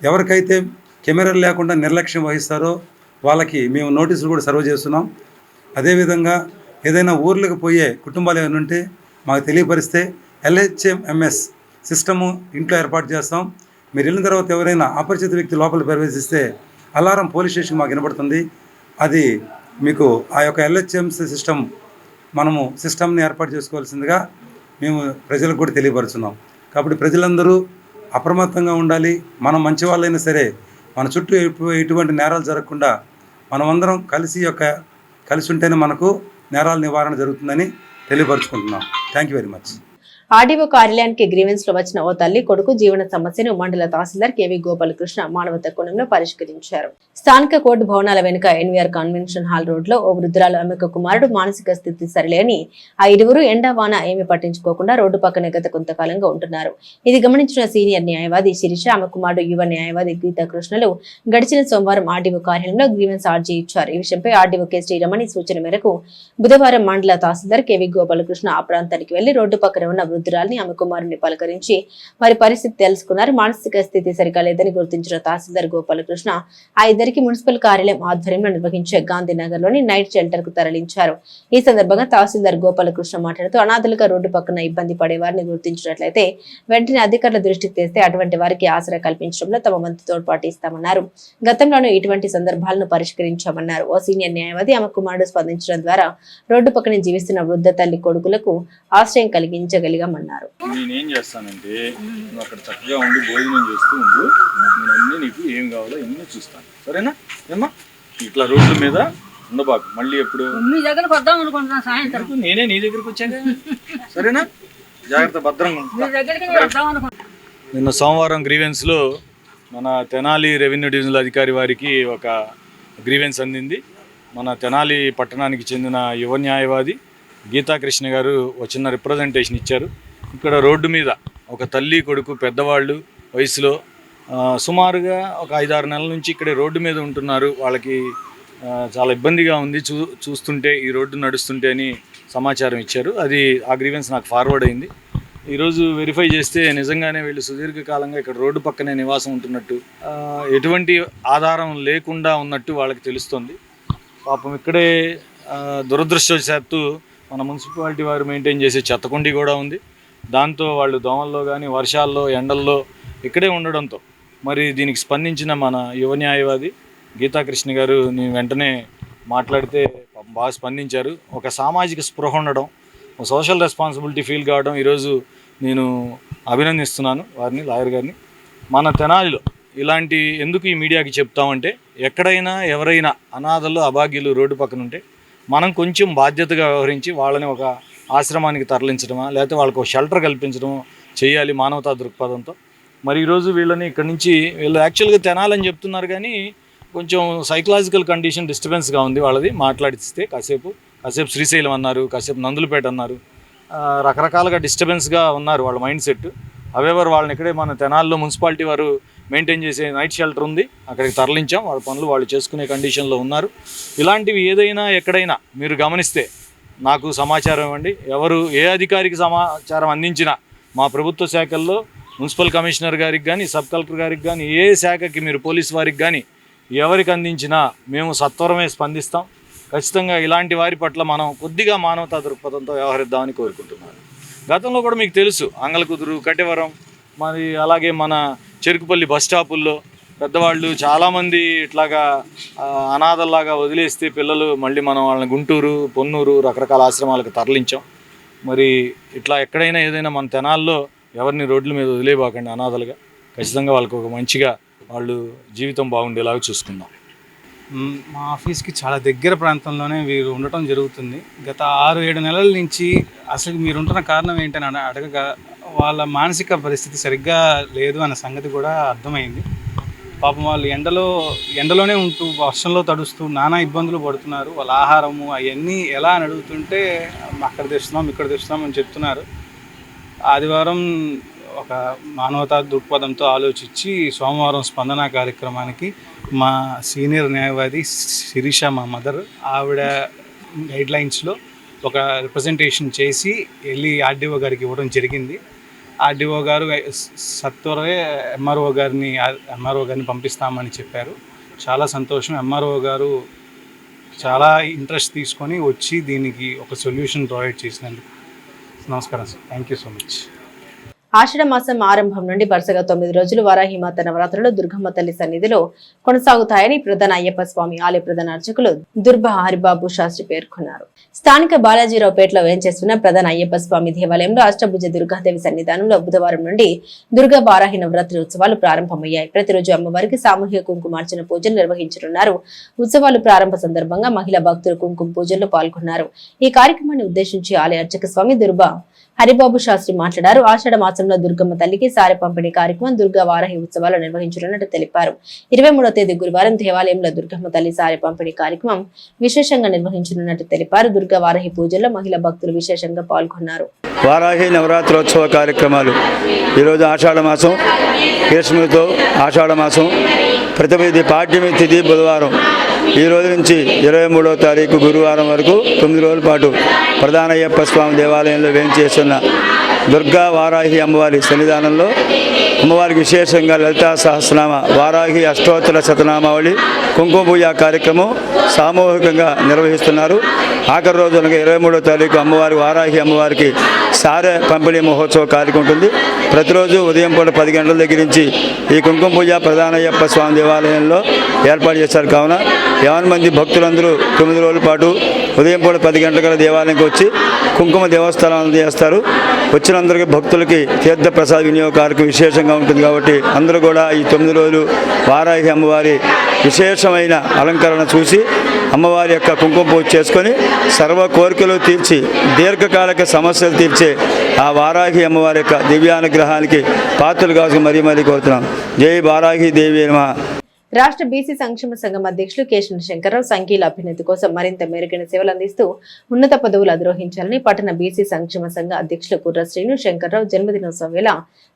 ఎవరికైతే కెమెరాలు లేకుండా నిర్లక్ష్యం వహిస్తారో వాళ్ళకి మేము నోటీసులు కూడా సర్వ్ చేస్తున్నాం. అదేవిధంగా ఏదైనా ఊర్లకు పోయే కుటుంబాలు ఏమైనా ఉంటే మాకు తెలియపరిస్తే LHMS సిస్టము ఇంట్లో ఏర్పాటు చేస్తాం. మీరు వెళ్ళిన తర్వాత ఎవరైనా అపరిచిత వ్యక్తి లోపల ప్రవేశిస్తే అలారం పోలీస్ స్టేషన్ మాకు వినబడుతుంది. అది మీకు ఆ యొక్క LHMS సిస్టమ్ని ఏర్పాటు చేసుకోవాల్సిందిగా మేము ప్రజలకు కూడా తెలియపరుస్తున్నాం. కాబట్టి ప్రజలందరూ అప్రమత్తంగా ఉండాలి. మనం మంచి వాళ్ళైనా సరే మన చుట్టూ ఎటువంటి నేరాలు జరగకుండా మనమందరం కలిసి ఉంటేనే మనకు నేరాల నివారణ జరుగుతుందని తెలియపరుచుకుంటున్నాం. Thank you very much. RDO కార్యాలయానికి గ్రీవెన్స్ లో వచ్చిన ఓ తల్లి కొడుకు జీవన సమస్యను మండల తహసీల్దార్ కేవీ గోపాలకృష్ణ మానవతా కోణంలో పరిష్కరించారు. స్థానిక కోర్టు భవనాల వెనుక ఎన్వీఆర్ కన్వెన్షన్ హాల్ రోడ్ లో ఓ వృద్ధురాలు ఆమెకు కుమారుడు మానసిక స్థితి సరిలేని ఆ ఇరువురు ఎండావాన ఏమీ పట్టించుకోకుండా రోడ్డు పక్కనే గత కొంతకాలంగా ఉంటున్నారు. ఇది గమనించిన సీనియర్ న్యాయవాది శిరీష, ఆమె కుమారుడు యువ న్యాయవాది గీతాకృష్ణలు గడిచిన సోమవారం ఆర్డీఓ కార్యాలయంలో గ్రీవెన్స్ ఆర్జీ ఇచ్చారు. ఈ విషయంపై ఆర్డీఓ కె శ్రీరమణి సూచన మేరకు బుధవారం మండల తహసీల్దార్ కేవీ గోపాలకృష్ణ ఆ ప్రాంతానికి వెళ్లి రోడ్డు పక్కన ఉన్న వృద్ధురాలిని, ఆమె కుమారుని పలకరించి వారి పరిస్థితి తెలుసుకున్నారు. మానసిక స్థితి సరిగా లేదని గుర్తించిన తహసీల్దార్ గోపాలకృష్ణ ఆ ఇద్దరికి మున్సిపల్ కార్యాలయం ఆధ్వర్యంలో నిర్వహించే గాంధీనగర్ లోని నైట్ షెల్టర్ కు తరలించారు. ఈ సందర్భంగా తహసీల్దార్ గోపాలకృష్ణ మాట్లాడుతూ అనాథలుగా రోడ్డు పక్కన ఇబ్బంది పడే వారిని గుర్తించినట్లయితే వెంటనే అధికారుల దృష్టికి తెస్తే అటువంటి వారికి ఆసరా కల్పించడంలో తమ వంతు తోడ్పాటు ఇస్తామన్నారు. గతంలోనూ ఇటువంటి సందర్భాలను పరిష్కరించామన్నారు. ఓ సీనియర్ న్యాయవాది ఆమె కుమారుడు స్పందించడం ద్వారా రోడ్డు పక్కన జీవిస్తున్న వృద్ధ తల్లి కొడుకులకు ఆశ్రయం కలిగించగలిగామన్నారు. నేనేం చేస్తానంటే నువ్వు అక్కడ చక్కగా ఉండి భోజనం చేస్తూ ఉండు, నేను అన్నీ నీకు ఏం కావాలో అన్నీ చూస్తాను, సరేనా? ఏమ్మా ఇట్లా రోడ్ల మీద ఉండబాకు. మళ్ళీ ఎప్పుడు మీ దగ్గరకు వద్దాం అనుకుంటున్నా సాయంత్రం. నేనే నీ దగ్గరకు వచ్చాక, సరేనా? జాగ్రత్త, భద్రంగా. నిన్న సోమవారం గ్రీవెన్స్లో మన తెనాలి రెవెన్యూ డివిజనల్ అధికారి వారికి ఒక గ్రీవెన్స్ అందింది. మన తెనాలి పట్టణానికి చెందిన యువ న్యాయవాది గీతాకృష్ణ గారు ఒక చిన్న రిప్రజెంటేషన్ ఇచ్చారు. ఇక్కడ రోడ్డు మీద ఒక తల్లి కొడుకు పెద్దవాళ్ళు వయసులో సుమారుగా ఒక 5-6 నెలల నుంచి ఇక్కడే రోడ్డు మీద ఉంటున్నారు. వాళ్ళకి చాలా ఇబ్బందిగా ఉంది చూస్తుంటే, ఈ రోడ్డు నడుస్తుంటే అని సమాచారం ఇచ్చారు. అది ఆ గ్రీవెన్స్ నాకు ఫార్వర్డ్ అయింది. ఈరోజు వెరిఫై చేస్తే నిజంగానే వీళ్ళు సుదీర్ఘకాలంగా ఇక్కడ రోడ్డు పక్కనే నివాసం ఉంటున్నట్టు, ఎటువంటి ఆధారం లేకుండా ఉన్నట్టు వాళ్ళకి తెలుస్తుంది. పాపం ఇక్కడే దురదృష్టవశాత్తు మన మున్సిపాలిటీ వారు మెయింటైన్ చేసే చెత్తకుండి కూడా ఉంది. దాంతో వాళ్ళు దోమల్లో కానీ వర్షాల్లో ఎండల్లో ఇక్కడే ఉండడంతో మరి దీనికి స్పందించిన మన యువ న్యాయవాది గీతాకృష్ణ గారు నేను వెంటనే మాట్లాడితే బాగా స్పందించారు. ఒక సామాజిక స్పృహ ఉండడం, ఒక సోషల్ రెస్పాన్సిబిలిటీ ఫీల్ కావడం ఈరోజు నేను అభినందిస్తున్నాను వారిని, లాయర్ గారిని. మన తెనాలిలో ఇలాంటి ఎందుకు ఈ మీడియాకి చెప్తామంటే, ఎక్కడైనా ఎవరైనా అనాథలు అభాగ్యులు రోడ్డు పక్కన ఉంటే మనం కొంచెం బాధ్యతగా వ్యవహరించి వాళ్ళని ఒక ఆశ్రమానికి తరలించడమా లేకపోతే వాళ్ళకు ఒక షెల్టర్ కల్పించడమో చేయాలి మానవతా దృక్పథంతో. మరి ఈరోజు వీళ్ళని ఇక్కడి నుంచి వీళ్ళు యాక్చువల్గా తెనాలని చెప్తున్నారు కానీ కొంచెం సైకలాజికల్ కండిషన్ డిస్టర్బెన్స్గా ఉంది వాళ్ళది. మాట్లాడిస్తే కాసేపు శ్రీశైలం అన్నారు, కాసేపు నందులపేట అన్నారు, రకరకాలుగా డిస్టర్బెన్స్గా ఉన్నారు వాళ్ళ మైండ్ సెట్. అవెవర్ వాళ్ళని ఇక్కడే మన తెనాల్లో మున్సిపాలిటీ వారు మెయింటైన్ చేసే నైట్ షెల్టర్ ఉంది, అక్కడికి తరలించాం. వాళ్ళ పనులు వాళ్ళు చేసుకునే కండిషన్లో ఉన్నారు. ఇలాంటివి ఏదైనా ఎక్కడైనా మీరు గమనిస్తే నాకు సమాచారం ఇవ్వండి. ఎవరు ఏ అధికారికి సమాచారం అందించినా మా ప్రభుత్వ శాఖల్లో మున్సిపల్ కమిషనర్ గారికి కానీ, సబ్ కలెక్టర్ గారికి కానీ, ఏ శాఖకి మీరు పోలీస్ వారికి కానీ ఎవరికి అందించినా మేము సత్వరమే స్పందిస్తాం. ఖచ్చితంగా ఇలాంటి వారి పట్ల మనం కొద్దిగా మానవతా దృక్పథంతో వ్యవహరిద్దామని కోరుకుంటున్నాను. గతంలో కూడా మీకు తెలుసు, అంగలకుదురు, కటివరం, మరి అలాగే మన చెరుకుపల్లి బస్ స్టాపుల్లో పెద్దవాళ్ళు చాలామంది ఇట్లాగా అనాథల్లాగా వదిలేస్తే పిల్లలు మళ్ళీ మనం వాళ్ళని గుంటూరు, పొన్నూరు రకరకాల ఆశ్రమాలకు తరలించాం. మరి ఇట్లా ఎక్కడైనా ఏదైనా మన తెనాల్లో ఎవరిని రోడ్ల మీద వదిలేబాకండి అనాథలుగా. ఖచ్చితంగా వాళ్ళకు ఒక మంచిగా వాళ్ళు జీవితం బాగుండేలాగా చూసుకుందాం. మా ఆఫీస్కి చాలా దగ్గర ప్రాంతంలోనే వీరు ఉండటం జరుగుతుంది. గత 6-7 నెలల నుంచి అసలు మీరు ఉంటున్న కారణం ఏంటని అడగగా వాళ్ళ మానసిక పరిస్థితి సరిగ్గా లేదు అన్న సంగతి కూడా అర్థమైంది. పాపం వాళ్ళు ఎండలోనే ఉంటూ వర్షంలో తడుస్తూ నానా ఇబ్బందులు పడుతున్నారు. వాళ్ళ ఆహారము అవన్నీ ఎలా అని అడుగుతుంటే అక్కడ తెస్తున్నాం ఇక్కడ తెస్తున్నాం అని చెప్తున్నారు. ఆదివారం ఒక మానవతా దృక్పథంతో ఆలోచించి సోమవారం స్పందన కార్యక్రమానికి మా సీనియర్ న్యాయవాది శిరీష, మా మదర్, ఆవిడ గైడ్లైన్స్లో ఒక రిప్రజెంటేషన్ చేసి వెళ్ళి ఆర్డీఓ గారికి ఇవ్వడం జరిగింది. ఆర్డీఓ గారు సత్వరమే ఎంఆర్ఓ గారిని పంపిస్తామని చెప్పారు. చాలా సంతోషం. ఎంఆర్ఓ గారు చాలా ఇంట్రెస్ట్ తీసుకొని వచ్చి దీనికి ఒక సొల్యూషన్ ప్రొవైడ్ చేసినందుకు నమస్కారం sir. Thank you so much. Ashadha మాసం ఆరంభం నుండి వరుసగా 9 రోజులు వారాహిమాత నవరాత్రులు దుర్గమ్మ తల్లి సన్నిధిలో కొనసాగుతాయని ప్రధాన అయ్యప్ప స్వామి ఆలయ ప్రధాన అర్చకులు దుర్భ హరిబాబు శాస్త్రి పేర్కొన్నారు. స్థానిక బాలాజీరావుపేటలో వేంచేస్తున్న ప్రధాన అయ్యప్ప స్వామి దేవాలయంలో అష్టభుజ దుర్గాదేవి సన్నిధానంలో బుధవారం నుండి దుర్గా వారాహి నవరాత్రి ఉత్సవాలు ప్రారంభమయ్యాయి. ప్రతిరోజు అమ్మవారికి సామూహిక కుంకుమార్చన పూజలు నిర్వహించనున్నారు. ఉత్సవాలు ప్రారంభ సందర్భంగా మహిళా భక్తులు కుంకుమ పూజల్లో పాల్గొన్నారు. ఈ కార్యక్రమాన్ని ఉద్దేశించి ఆలయ అర్చక స్వామి దుర్భ హరిబాబు శాస్త్రి మాట్లాడారు. ఆషాఢ మాసంలో దుర్గమ్మ తల్లికి సారె పంపిణీ కార్యక్రమం దుర్గా వారాహి ఉత్సవాలు నిర్వహించనున్నట్టు తెలిపారు. 23వ తేదీ గురువారం దేవాలయంలో దుర్గమ్మ తల్లి సారె పంపిణీ కార్యక్రమం విశేషంగా నిర్వహించనున్నట్టు తెలిపారు. దుర్గా వారాహి పూజల్లో మహిళా భక్తులు విశేషంగా పాల్గొన్నారు. వారాహి నవరాత్రోత్సవ కార్యక్రమాలు ఈరోజు ఆషాఢ మాసం గ్రీష్మతో ఆషాఢ మాసం ప్రతిపది పాడ్యమి తిథి బుధవారం. ఈ రోజు నుంచి 23వ తారీఖు గురువారం వరకు 9 రోజుల పాటు ప్రధాన అయ్యప్ప స్వామి దేవాలయంలో వేంచేస్తున్న దుర్గా వారాహి అమ్మవారి సన్నిధానంలో అమ్మవారికి విశేషంగా లలితా సహస్రనామ వారాహి అష్టోత్తర శతనామావళి కుంకుమ పూజ కార్యక్రమం సామూహికంగా నిర్వహిస్తున్నారు. ఆఖరి రోజు 23వ తారీఖు అమ్మవారి వారాహి అమ్మవారికి సారె పంపిణీ మహోత్సవ కార్యక్రమం ఉంటుంది. ప్రతిరోజు ఉదయం పూట 10 గంటల దగ్గర నుంచి ఈ కుంకుమ పూజ ప్రధాన అయ్యప్ప స్వామి దేవాలయంలో ఏర్పాటు చేశారు. కావున 50 మంది భక్తులందరూ 9 రోజుల పాటు ఉదయం పూట 10 గంటల దేవాలయంకి వచ్చి కుంకుమ దేవస్థానం చేస్తారు. వచ్చినందరికీ భక్తులకి తీర్థ ప్రసాద వినియోగ కార్యక్రమం విశేషంగా ఉంటుంది. కాబట్టి అందరూ కూడా ఈ 9 రోజులు వారాహి అమ్మవారి విశేషమైన అలంకరణ చూసి అమ్మవారి యొక్క కుంకుమ పూజ చేసుకొని సర్వ కోరికలు తీర్చి దీర్ఘకాలిక సమస్యలు తీర్చే ఆ వారాహి అమ్మవారి యొక్క దివ్యానుగ్రహానికి పాత్రలు కావాల్సి మరీ కోరుతున్నాం. జై వారాహి దేవి నమః. రాష్ట్ర బీసీ సంక్షేమ సంఘం అధ్యక్షులు కేశన శంకర్రావు సంఘీల అభ్యున్నతి కోసం మరింత మెరుగైన సేవలు అందిస్తూ ఉన్నత పదవులు అధిరోహించాలని పట్టణ బీసీ సంక్షేమ సంఘ అధ్యక్షులు కుర్ర శ్రీను శంకర్రావు జన్మదినోత్సవం వేళ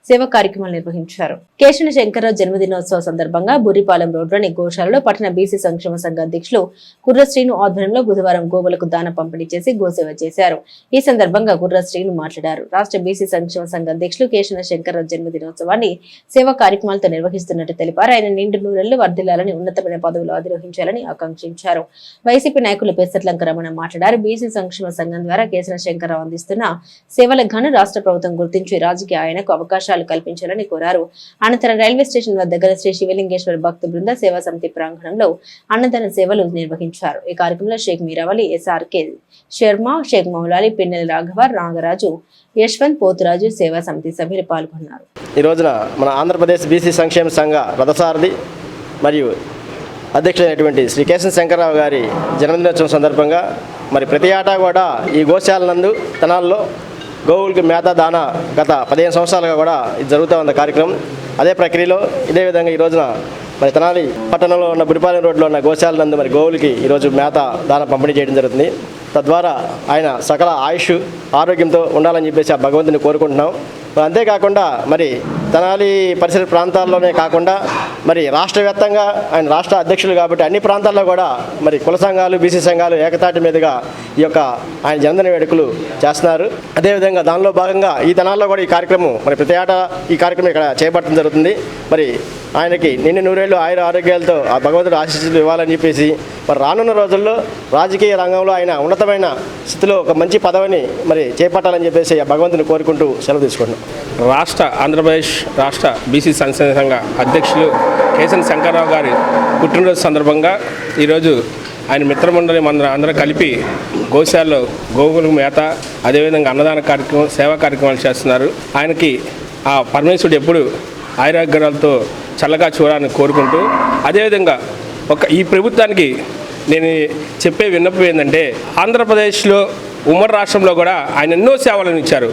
సేవా కార్యక్రమాలు నిర్వహించారు. కేశన శంకర్రావు జన్మదినోత్సవ సందర్భంగా బుర్రిపాలెం రోడ్లోని గోశాలలో పట్టణ బీసీ సంక్షేమ సంఘ అధ్యక్షులు కుర్ర శ్రీను ఆధ్వర్యంలో బుధవారం గోవులకు దాన పంపిణీ చేసి గోసేవ చేశారు. ఈ సందర్భంగా కుర్ర శ్రీను మాట్లాడారు. రాష్ట్ర బీసీ సంక్షేమ సంఘ అధ్యక్షులు కేశన శంకర్రావు జన్మదినోత్సవాన్ని సేవా కార్యక్రమాలతో నిర్వహిస్తున్నట్టు తెలిపారు. ఆయన నిండు నూరెళ్లు వర్ధిల్లాలని ఉన్నతమైన పదవులు అధిరోహించాలని ఆకాంక్షించారు. వైసీపీ నాయకులు పెసర్లంక రమణ మాట్లాడారు. బీసీ సంక్షేమ సంఘం ద్వారా కేశన శంకర్రావు అందిస్తున్న సేవలకు గాను రాష్ట్ర ప్రభుత్వం గుర్తించి రాజకీయ ఆయనకు అవకాశాలు కల్పించాలని కోరారు. అనంతరం రైల్వే స్టేషన్ వద్ద గల శ్రీ శివలింగేశ్వర భక్త బృంద సేవా సమితి ప్రాంగణంలో అన్నదాన సేవలు నిర్వహించారు. ఈ కార్యక్రమంలో షేక్ మీరావళి, ఎస్ఆర్కే శర్మ, షేక్ మౌలాలి, పిన్నెల రాఘవ, నాగరాజు, యశ్వంత్, పోతురాజు సేవా సమితి సభ్యులు పాల్గొన్నారు. ఈ రోజున మన ఆంధ్రప్రదేశ్ బీసీ సంక్షేమ సంఘ రథసారథి మరియు అధ్యక్షుడైనటువంటి శ్రీ కేశన శంకర్రావు గారి జన్మదినోత్సవం సందర్భంగా మరి ప్రతి ఏటా కూడా ఈ గోశాల నందు తెనాల్లో గోవులకి మేత దాన గత 15 సంవత్సరాలుగా కూడా ఇది జరుగుతూ ఉన్న కార్యక్రమం. అదే ప్రక్రియలో ఇదే విధంగా ఈ రోజున మరి తెనాలి పట్టణంలో ఉన్న బురిపాలెం రోడ్లో ఉన్న గోశాల నందు మరి గోవులకి ఈరోజు మేత దాన పంపిణీ చేయడం జరుగుతుంది. తద్వారా ఆయన సకల ఆయుష్ ఆరోగ్యంతో ఉండాలని చెప్పేసి ఆ భగవంతుని కోరుకుంటున్నాం. అంతేకాకుండా మరి తెనాలి పరిసర ప్రాంతాల్లోనే కాకుండా మరి రాష్ట్ర వ్యాప్తంగా ఆయన రాష్ట్ర అధ్యక్షులు కాబట్టి అన్ని ప్రాంతాల్లో కూడా మరి కుల సంఘాలు బీసీ సంఘాలు ఏకతాటి మీదుగా ఈ యొక్క ఆయన జన్మదిన వేడుకలు చేస్తున్నారు. అదేవిధంగా దానిలో భాగంగా ఈ తెనాల్లో కూడా ఈ కార్యక్రమం మరి ప్రతి ఏటా ఈ కార్యక్రమం ఇక్కడ చేపట్టడం జరుగుతుంది. మరి ఆయనకి నిన్ను నూరేళ్ళు ఆరోగ్యాలతో ఆ భగవంతుడు ఆశీస్సులు ఇవ్వాలని చెప్పేసి మరి రానున్న రోజుల్లో రాజకీయ రంగంలో ఆయన ఉన్నతమైన స్థితిలో ఒక మంచి పదవిని మరి చేపట్టాలని చెప్పేసి ఆ భగవంతుని కోరుకుంటూ సెలవు తీసుకుంటున్నాం. ఆంధ్రప్రదేశ్ రాష్ట్ర బీసీ సంక్షేమ సంఘ అధ్యక్షులు కేసన్ శంకర్రావు గారి పుట్టినరోజు సందర్భంగా ఈరోజు ఆయన మిత్రమండలి అందరూ కలిపి గోశాలలో గోవుల మేత, అదేవిధంగా అన్నదాన కార్యక్రమం, సేవా కార్యక్రమాలు చేస్తున్నారు. ఆయనకి ఆ పరమేశ్వరుడు ఎప్పుడు ఆరోగ్యాలతో చల్లగా చూడాలని కోరుకుంటూ, అదేవిధంగా ఈ ప్రభుత్వానికి నేను చెప్పే విన్నపం ఏంటంటే, ఆంధ్రప్రదేశ్లో ఉమ్మడి రాష్ట్రంలో కూడా ఆయన ఎన్నో సేవలను ఇచ్చారు.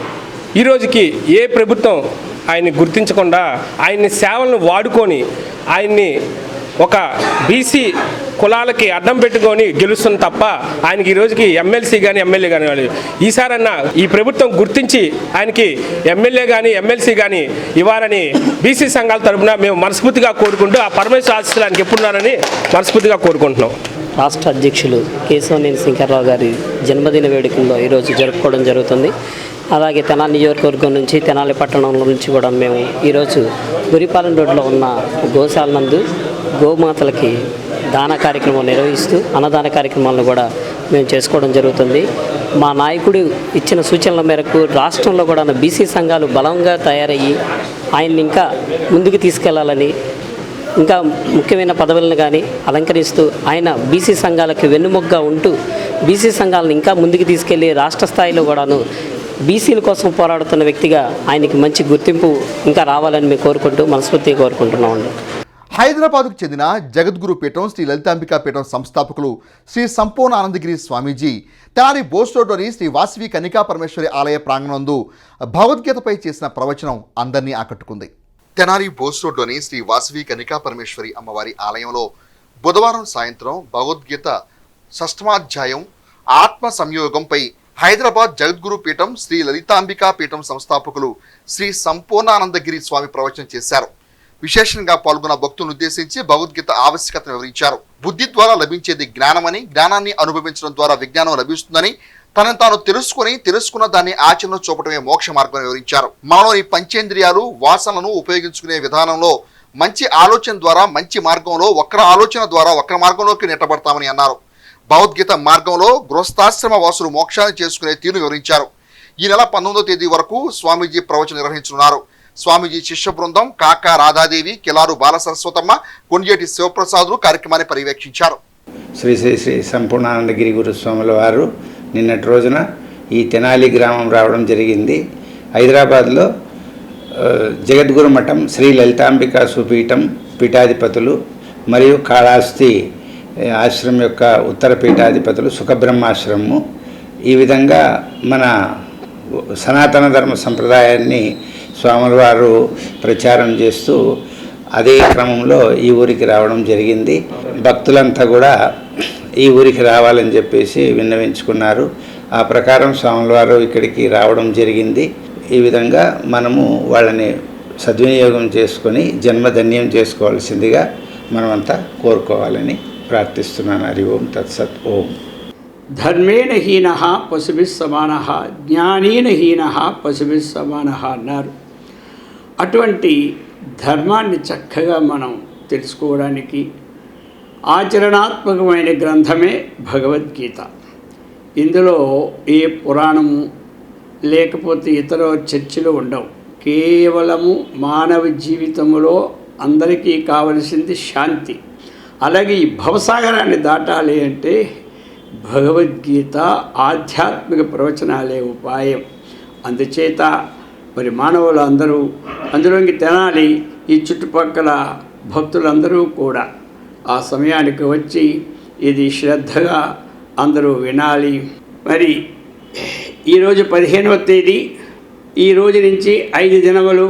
ఈ రోజుకి ఏ ప్రభుత్వం ఆయన్ని గుర్తించకుండా ఆయన్ని సేవలను వాడుకొని ఆయన్ని ఒక బీసీ కులాలకి అడ్డం పెట్టుకొని గెలుస్తుంది తప్ప ఆయనకి ఈ రోజుకి ఎమ్మెల్సీ కానీ ఎమ్మెల్యే కానీ వాళ్ళు ఈసారన్నా ఈ ప్రభుత్వం గుర్తించి ఆయనకి ఎమ్మెల్యే కానీ ఎమ్మెల్సీ కానీ ఇవ్వాలని బీసీ సంఘాల తరఫున మేము మనస్ఫూర్తిగా కోరుకుంటూ ఆ పరమేశ్వర ఆశీస్సులు ఆయనకి ఎప్పుడున్నారని మనస్ఫూర్తిగా కోరుకుంటున్నాం. రాష్ట్ర అధ్యక్షులు కేశవనేని శంకర్రావు గారి జన్మదిన వేడుకల్లో ఈరోజు జరుపుకోవడం జరుగుతుంది. అలాగే తెనాలి నియోజకవర్గం నుంచి, తెనాలి పట్టణంలో నుంచి కూడా మేము ఈరోజు గురిపాలెం రోడ్లో ఉన్న గోశాల నందు గోమాతలకి దాన కార్యక్రమం నిర్వహిస్తూ అన్నదాన కార్యక్రమాలను కూడా మేము చేసుకోవడం జరుగుతుంది. మా నాయకుడు ఇచ్చిన సూచనల మేరకు రాష్ట్రంలో కూడా బీసీ సంఘాలు బలంగా తయారయ్యి ఆయన్ని ఇంకా ముందుకు తీసుకెళ్లాలని, ఇంకా ముఖ్యమైన పదవులను కానీ అలంకరిస్తూ ఆయన బీసీ సంఘాలకు వెన్నుముగ్గా ఉంటూ బీసీ సంఘాలను ఇంకా ముందుకు తీసుకెళ్లి రాష్ట్ర స్థాయిలో కూడాను బీసీల కోసం పోరాడుతున్న వ్యక్తిగా ఆయనకి మంచి గుర్తింపు ఇంకా రావాలని మేము కోరుకుంటూ మనస్ఫూర్తిగా కోరుకుంటున్నామండి. హైదరాబాద్కు చెందిన జగద్గురు పీఠం శ్రీ లలితాంబికా పీఠం సంస్థాపకులు శ్రీ సంపూర్ణానందగిరి స్వామీజీ తెనాలి బోస్ రోడ్లోని శ్రీ వాసవి కన్నికా పరమేశ్వరి ఆలయ ప్రాంగణందు భగవద్గీతపై చేసిన ప్రవచనం అందరినీ ఆకట్టుకుంది. తెనాలి బోస్ రోడ్లోని శ్రీ వాసవి కన్నికా పరమేశ్వరి అమ్మవారి ఆలయంలో బుధవారం సాయంత్రం భగవద్గీత 6వ అధ్యాయం ఆత్మ సంయోగంపై హైదరాబాద్ జగద్గురు పీఠం శ్రీ లలితాంబికా పీఠం సంస్థాపకులు శ్రీ సంపూర్ణానందగిరి స్వామి ప్రవచనం చేశారు. విశేషంగా పాల్గొన్న భక్తులను ఉద్దేశించి భగవద్గీత ఆవశ్యకతను వివరించారు. బుద్ధి ద్వారా లభించేది జ్ఞానమని, జ్ఞానాన్ని అనుభవించడం ద్వారా విజ్ఞానం లభిస్తుందని, తనను తాను తెలుసుకున్న దాన్ని ఆచరణలో చూపడమే మోక్ష మార్గం వివరించారు. మనలోని పంచేంద్రియాలు, వాసనలను ఉపయోగించుకునే విధానంలో మంచి ఆలోచన ద్వారా మంచి మార్గంలో, వక్ర ఆలోచన ద్వారా వక్ర మార్గంలోకి నెట్టబడతామని అన్నారు. భగవద్గీత మార్గంలో గృహస్థాశ్రమ వాసులు మోక్షాన్ని చేసుకునే తీరును వివరించారు. ఈ నెల 19వ తేదీ వరకు స్వామీజీ ప్రవచనం నిర్వహించనున్నారు. స్వామీజీ శిష్య బృందం కాకా రాధాదేవి, కిలారు బాలసరస్వతమ్మ, కొండేటి శివప్రసాదులు కార్యక్రమాన్ని పర్యవేక్షించారు. శ్రీ శ్రీ శ్రీ సంపూర్ణానందగిరి గురుస్వాముల వారు నిన్నటి రోజున ఈ తెనాలి గ్రామం రావడం జరిగింది. హైదరాబాద్లో జగద్గురు మఠం శ్రీ లలితాంబికా సుపీఠం పీఠాధిపతులు మరియు కాళహస్తి ఆశ్రమం యొక్క ఉత్తర పీఠాధిపతులు సుఖబ్రహ్మాశ్రమము ఈ విధంగా మన సనాతన ధర్మ సంప్రదాయాన్ని స్వాముల వారు ప్రచారం చేస్తూ అదే క్రమంలో ఈ ఊరికి రావడం జరిగింది. భక్తులంతా కూడా ఈ ఊరికి రావాలని చెప్పేసి విన్నవించుకున్నారు. ఆ ప్రకారం స్వాముల వారు ఇక్కడికి రావడం జరిగింది. ఈ విధంగా మనము వాళ్ళని సద్వినియోగం చేసుకొని జన్మధన్యం చేసుకోవాల్సిందిగా మనమంతా కోరుకోవాలని ప్రార్థిస్తున్నాను. హరి ఓం తత్సత్. ఓం. ధర్మేణ హీన పశుభిः సమానః, జ్ఞానేన హీన పశుభిः సమానః అన్నారు. అటువంటి ధర్మాన్ని చక్కగా మనం తెలుసుకోవడానికి ఆచరణాత్మకమైన గ్రంథమే భగవద్గీత. ఇందులో ఏ పురాణము లేకపోతే ఇతర చర్చలు ఉండవు. కేవలము మానవ జీవితంలో అందరికీ కావలసింది శాంతి. అలాగే ఈ భవసాగరాన్ని దాటాలి అంటే భగవద్గీత ఆధ్యాత్మిక ప్రవచనాలే ఉపాయం. అందుచేత మరి మానవులు అందరూ అందులోకి తెనాలి ఈ చుట్టుపక్కల భక్తులందరూ కూడా ఆ సమయానికి వచ్చి ఇది శ్రద్ధగా అందరూ వినాలి. మరి ఈరోజు 15వ తేదీ, ఈ రోజు నుంచి 5 దినములు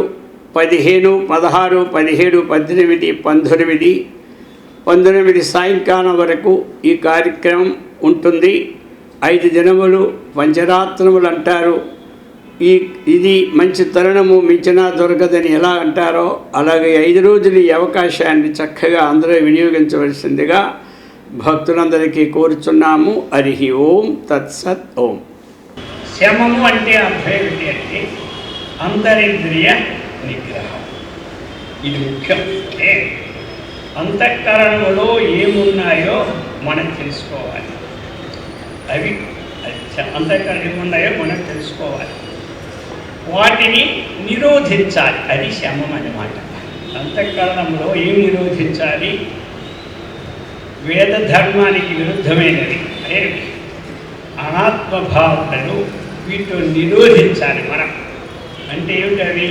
15, 16, 17, 18, 19 సాయంకాలం వరకు ఈ కార్యక్రమం ఉంటుంది. 5 దినములు పంచరాత్రములు అంటారు. ఇది మంచి తరుణము మించినా దొరకదని ఎలా అంటారో అలాగే 5 రోజులు ఈ అవకాశాన్ని చక్కగా అందరూ వినియోగించవలసిందిగా భక్తులందరికీ కోరుచున్నాము. హరి ఓం తత్సత్ ఓం. శమము అంటే అర్థం ఏమిటి అంటే అంతరింద్రియ నిగ్రహం. ఇది ముఖ్యం. అంతఃకరణలో ఏమున్నాయో మనం తెలుసుకోవాలి. అవి అంతఃకరణ ఏమున్నాయో మనం తెలుసుకోవాలి, వాటిని నిరోధించాలి. అది శమం అన్నమాట. అంతఃకరణంలో ఏం నిరోధించాలి? వేద ధర్మానికి విరుద్ధమైనది అనాత్మభావనలు, వీటిని నిరోధించాలి మనం. అంటే ఏమిటవి?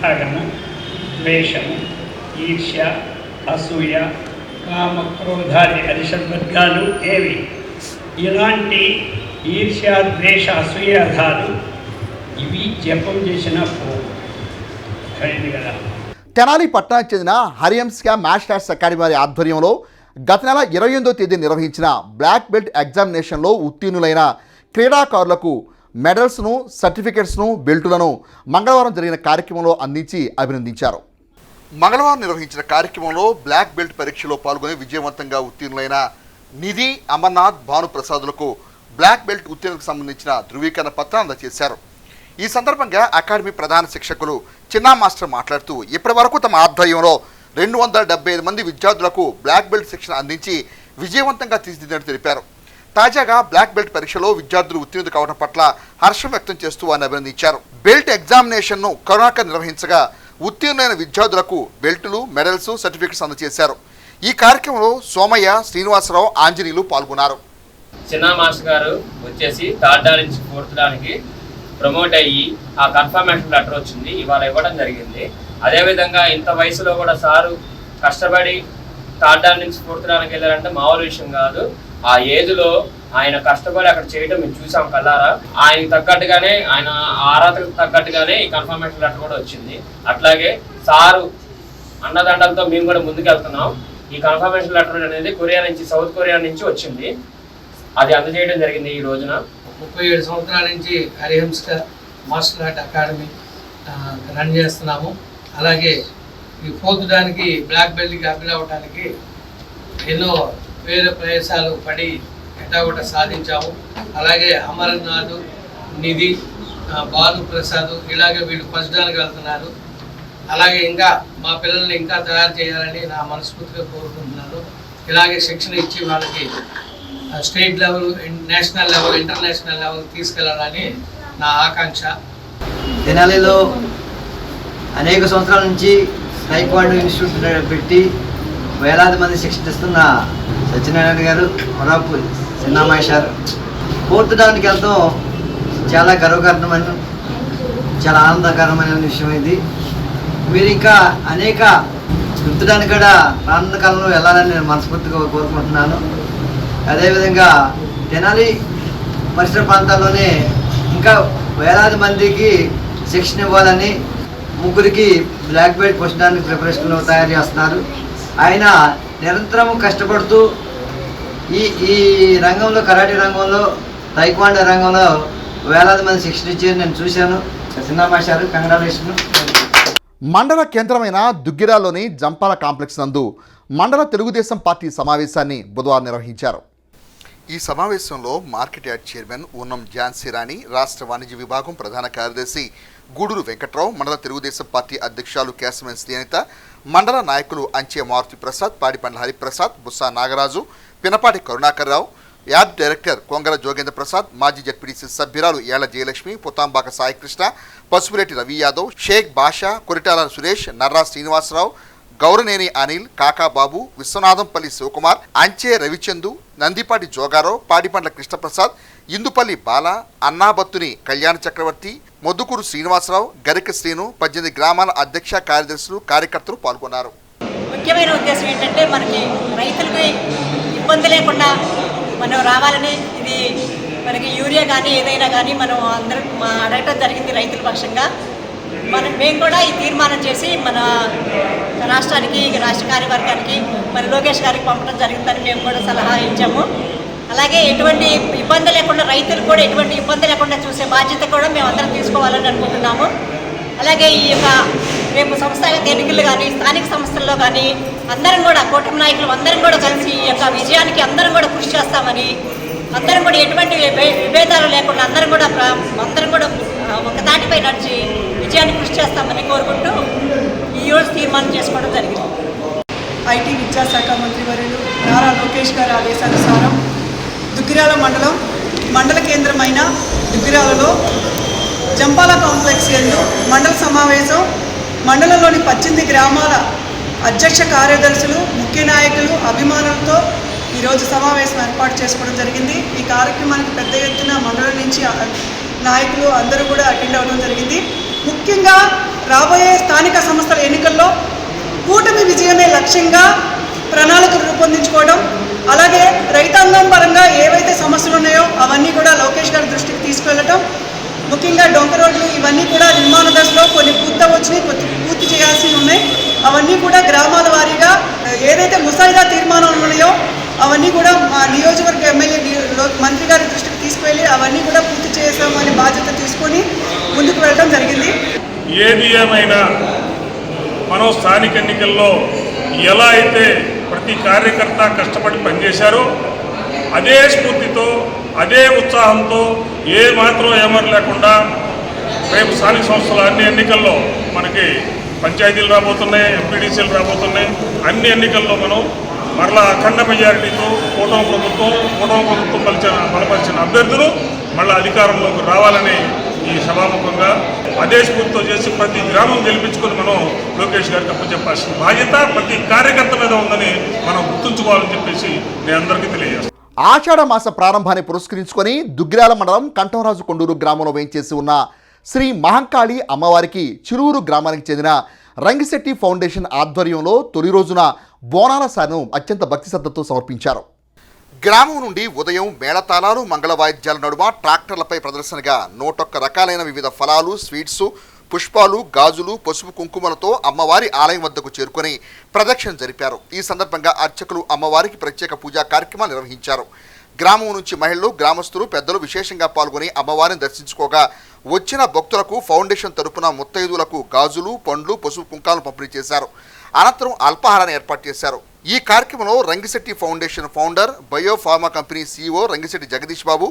రాగము, ద్వేషము, ఈర్ష్య, అసూయ, కామ, క్రోధాది అరిషద్వర్గాలు ఏవి? ఇలాంటి ఈర్ష్య, ద్వేష, అసూయాధాలు ఇవి జపం చేసిన పోయింది కదా. తెనాలి పట్టణానికి చెందిన హరియంస్కా మార్షల్ ఆర్ట్స్ అకాడమీ వారి ఆధ్వర్యంలో గత నెల 28వ తేదీ నిర్వహించిన బ్లాక్ బెల్ట్ ఎగ్జామినేషన్లో ఉత్తీర్ణులైన క్రీడాకారులకు మెడల్స్ను, సర్టిఫికెట్స్ను, బెల్టులను మంగళవారం జరిగిన కార్యక్రమంలో అందించి అభినందించారు. మంగళవారం నిర్వహించిన కార్యక్రమంలో బ్లాక్ బెల్ట్ పరీక్షలో పాల్గొని విజయవంతంగా ఉత్తీర్ణులైన నిధి, అమర్నాథ్, భానుప్రసాదులకు బ్లాక్ బెల్ట్ ఉత్తీర్ణకు సంబంధించిన ధృవీకరణ పత్రాన్ని అందజేశారు. ఈ సందర్భంగా అకాడమీ ప్రధాన శిక్షకులు చిన్నా మాస్టర్ మాట్లాడుతూ ఇప్పటి వరకు తమ ఆధ్వర్యంలో 275 మంది విద్యార్థులకు బ్లాక్ బెల్ట్ శిక్షణ అందించి విజయవంతంగా తీర్చిదిద్దినట్టు తెలిపారు. తాజాగా బ్లాక్ బెల్ట్ పరీక్షలో విద్యార్థులు ఉత్తీర్ణులు కావడం పట్ల హర్షం వ్యక్తం చేస్తూ వారిని అభినందించారు. బెల్ట్ ఎగ్జామినేషన్ను కరుణాకర్ నిర్వహించగా ఉత్తీర్ణులైన విద్యార్థులకు బెల్టులు, మెడల్స్, సర్టిఫికెట్స్ అందజేశారు. ఈ కార్యక్రమంలో సోమయ్య, శ్రీనివాసరావు, ఆంజనేయులు పాల్గొన్నారు. చిన్నా మాస్టర్ గారు వచ్చేసి థర్డ్ డా నుంచి ఫోర్త్ డానికి ప్రమోట్ అయ్యి ఆ కన్ఫర్మేషన్ లెటర్ వచ్చింది, ఇవాళ ఇవ్వడం జరిగింది. అదేవిధంగా ఇంత వయసులో కూడా సారు కష్టపడి థర్డ్ డా నుంచి ఫోర్త్ డానికి వెళ్ళారంటే మామూలు విషయం కాదు. ఆ ఏజ్లో ఆయన కష్టపడి అక్కడ చేయడం మేము చూసాం కల్లారా. ఆయనకు తగ్గట్టుగానే, ఆయన అర్హతకు తగ్గట్టుగానే ఈ కన్ఫర్మేషన్ లెటర్ కూడా వచ్చింది. అట్లాగే సారు అన్నదండలతో మేము కూడా ముందుకెళ్తున్నాం. ఈ కన్ఫర్మేషన్ లెటర్ అనేది కొరియా నుంచి, సౌత్ కొరియా నుంచి వచ్చింది. అది అందజేయడం జరిగింది ఈ రోజున. 37 సంవత్సరాల నుంచి హరిహంస్కా మార్షల్ ఆర్ట్ అకాడమీ రన్ చేస్తున్నాము. అలాగే ఈ ఫోర్త్ దానికి బ్లాక్ బెల్ట్కి అప్లై అవ్వడానికి ఎన్నో వేరే ప్రదేశాలు పడి ఎటాగొట సాధించాము. అలాగే అమరనాథ్, నిధి, భానుప్రసాద్ ఇలాగే వీళ్ళు ఫస్ట్ దానికి వెళ్తున్నారు. అలాగే ఇంకా మా పిల్లల్ని ఇంకా తయారు చేయాలని నా మనస్ఫూర్తిగా కోరుకుంటున్నాను. ఇలాగే శిక్షణ ఇచ్చి వాళ్ళకి state level, national level, international level తీసుకెళ్లాలని నా ఆకాంక్ష. తెనాలిలో అనేక సంవత్సరాల నుంచి టైక్వాండో ఇన్స్టిట్యూట్ పెట్టి వేలాది మంది శిక్షణ ఇస్తున్న సత్యనారాయణ గారు, వరాపు చిన్నామాయిషారు ఫోర్త్ దానికి వెళ్తాం చాలా గర్వకారణమైన, చాలా ఆనందకరమైన విషయం ఇది. మీరు ఇంకా అనేక వృత్తిదానికి కూడా రానున్న కాలంలో వెళ్ళాలని నేను మనస్ఫూర్తిగా కోరుకుంటున్నాను. అదేవిధంగా తెనాలి పరిసర ప్రాంతాల్లోనే ఇంకా వేలాది మందికి శిక్షణ ఇవ్వాలని 3 బ్లాక్ బెల్ట్ పొందడానికి ప్రిపరేషన్లో తయారు చేస్తున్నారు. ఆయన నిరంతరం కష్టపడుతూ ఈ రంగంలో, కరాటే రంగంలో, టైక్వాండో రంగంలో వేలాది మంది శిక్షణ ఇచ్చేది నేను చూశాను. చిన్నమాషారు, కంగ్రాచులేషన్. మండల కేంద్రమైన దుగ్గిరాల్లోని జంపాల కాంప్లెక్స్ నందు మండల తెలుగుదేశం పార్టీ సమావేశాన్ని బుధవారం నిర్వహించారు. ఈ సమావేశంలో మార్కెట్ యార్డ్ చైర్మన్ ఉన్నం ఝాన్సీ రాణి, రాష్ట్ర వాణిజ్య విభాగం ప్రధాన కార్యదర్శి గూడూరు వెంకట్రావు, మండల తెలుగుదేశం పార్టీ అధ్యక్షులు కేశవన్ శ్రీనిత, మండల నాయకులు అంచె మారుతి ప్రసాద్, పాడిపండ్ల హరిప్రసాద్, బుస్సా నాగరాజు, పినపాటి కరుణాకర్ రావు, యార్డ్ డైరెక్టర్ కొంగర జోగేంద్ర ప్రసాద్, మాజీ జడ్పీటీసీ సభ్యురాలు ఏళ్ల జయలక్ష్మి, పుతాంబాక సాయికృష్ణ, పసుపులేటి రవి యాదవ్, షేక్ బాషా, కొరిటాల సురేష్, నర్రా శ్రీనివాసరావు, గౌరనేని అనిల్, కాకాబాబు, విశ్వనాథంపల్లి శివకుమార్, అంచే రవిచందు, నందిపాటి జోగారావు, పాడిపండ్ల కృష్ణప్రసాద్, ఇందుపల్లి బాల, అన్నాబత్తుని కళ్యాణ చక్రవర్తి, మొద్దుకూరు శ్రీనివాసరావు, గరిక శ్రీను, 18 గ్రామాల అధ్యక్ష కార్యదర్శులు, కార్యకర్తలు పాల్గొన్నారు. ముఖ్యమైన ఉద్దేశం ఏంటంటే మనకి రైతులకి ఇబ్బంది లేకుండా మనం రావాలని, ఇది మనకి యూరియా కానీ ఏదైనా కానీ మనం అందరం అడగటం జరిగింది రైతుల పక్షంగా. మేము కూడా ఈ తీర్మానం చేసి మన రాష్ట్రానికి, రాష్ట్ర కార్యవర్గానికి మరి లోకేష్ గారికి పంపడం జరిగిందని మేము కూడా సలహా ఇచ్చాము. అలాగే ఎటువంటి ఇబ్బంది లేకుండా రైతులకు కూడా ఎటువంటి ఇబ్బంది లేకుండా చూసే బాధ్యత కూడా మేము అందరం తీసుకోవాలని అనుకుంటున్నాము. అలాగే ఈ యొక్క రేపు సంస్థాగత ఎన్నికలు కానీ స్థానిక సంస్థల్లో కానీ అందరం కూడా కూటమి నాయకులు అందరం కూడా కలిసి ఈ యొక్క విజయానికి అందరం కూడా కృషి చేస్తామని, అందరం కూడా ఎటువంటి విభేదాలు లేకుండా అందరం కూడా ఒక తాటిపై నడిచి విజయాన్ని కృషి చేస్తామని కోరుకుంటూ ఈరోజు తీర్మానం చేసుకోవడం జరిగింది. ఐటీ విద్యాశాఖ మంత్రివర్యులు నారా లోకేష్ గారి ఆదేశానుసారం దుగ్గిరాల మండల కేంద్రమైన దుగ్గిరాలలో జంపాల కాంప్లెక్స్ యందు మండల సమావేశం మండలంలోని 18 గ్రామాల అధ్యక్ష కార్యదర్శులు, ముఖ్య నాయకులు, అభిమానులతో ఈరోజు సమావేశం ఏర్పాటు చేసుకోవడం జరిగింది. ఈ కార్యక్రమానికి పెద్ద ఎత్తున మండలం నుంచి నాయకులు అందరూ కూడా అటెండ్ అవ్వడం జరిగింది. ముఖ్యంగా రాబోయే స్థానిక సంస్థల ఎన్నికల్లో కూటమి విజయమే లక్ష్యంగా ప్రణాళికలు రూపొందించుకోవడం, అలాగే రైతాంగం పరంగా ఏవైతే సమస్యలు ఉన్నాయో అవన్నీ కూడా లోకేష్ గారి దృష్టికి తీసుకెళ్లడం, ముఖ్యంగా డొంక రోడ్లు ఇవన్నీ కూడా నిర్మాణ దశలో కొన్ని వచ్చినాయి, పూర్తి చేయాల్సి ఉన్నాయి. అవన్నీ కూడా గ్రామాల వారీగా ఏదైతే ముసాయిదా తీర్మానాలు ఉన్నాయో అవన్నీ కూడా మా నియోజకవర్గ ఎమ్మెల్యే మంత్రి గారి దృష్టికి తీసుకువెళ్ళి అవన్నీ కూడా పూర్తి చేసామనే బాధ్యత తీసుకొని ముందుకు వెళ్ళడం జరిగింది. ఏది ఏమైనా మనం స్థానిక ఎన్నికల్లో ఎలా అయితే ప్రతి కార్యకర్త కష్టపడి పనిచేశారో అదే స్ఫూర్తితో, అదే ఉత్సాహంతో, ఏ మాత్రం ఏమని లేకుండా రేపు స్థానిక సంస్థల అన్ని ఎన్నికల్లో మనకి పంచాయతీలు రాబోతున్నాయి, ఎంపీడీసీలు రాబోతున్నాయి. అన్ని ఎన్నికల్లో మనం మరలా అఖండ మెజారిటీతో కూటమి ప్రభుత్వం బలపరిచిన అభ్యర్థులు మళ్ళీ అధికారంలోకి రావాలని ఈ సభాముఖంగా అదే స్ఫూర్తితో చేసి ప్రతి గ్రామం గెలిపించుకొని మనం లోకేష్ గారికి అప్పచెప్పాల్సిన బాధ్యత ప్రతి కార్యకర్త మీద ఉందని మనం గుర్తుంచుకోవాలని చెప్పేసి నేను అందరికీ తెలియజేస్తాను. ఆషాఢ మాస ప్రారంభాన్ని పురస్కరించుకొని దుగ్గిరాల మండలం కంఠంరాజు కొండూరు గ్రామంలో వేయించేసి ఉన్న శ్రీ మహంకాళి అమ్మవారికి చిరూరు గ్రామానికి చెందిన రంగిశెట్టి ఫౌండేషన్ ఆధ్వర్యంలో తొలి రోజున బోనాల సారిను అత్యంత భక్తి శ్రద్ధతో సమర్పించారు. గ్రామం నుండి ఉదయం మేళతాళాలు, మంగళ వాయిద్యాల నడుమ ట్రాక్టర్లపై ప్రదర్శనగా 101 రకాలైన వివిధ ఫలాలు, స్వీట్స్, పుష్పాలు, గాజులు, పసుపు కుంకుమలతో అమ్మవారి ఆలయం వద్దకు చేరుకొని ప్రదక్షిణ జరిపారు. ఈ సందర్భంగా అర్చకులు అమ్మవారికి ప్రత్యేక పూజా కార్యక్రమాలు నిర్వహించారు. గ్రామం నుంచి మహిళలు, గ్రామస్తులు, పెద్దలు విశేషంగా పాల్గొని అమ్మవారిని దర్శించుకోగా వచ్చిన భక్తులకు ఫౌండేషన్ తరపున ముత్తైదులకు గాజులు, పండ్లు, పసుపు కుంకాలను పంపిణీ చేశారు. అనంతరం అల్పాహారాన్ని ఏర్పాటు చేశారు. ఈ కార్యక్రమంలో Rangisetti foundation founder, bio pharma company CEO Rangisetti Jagadish Babu,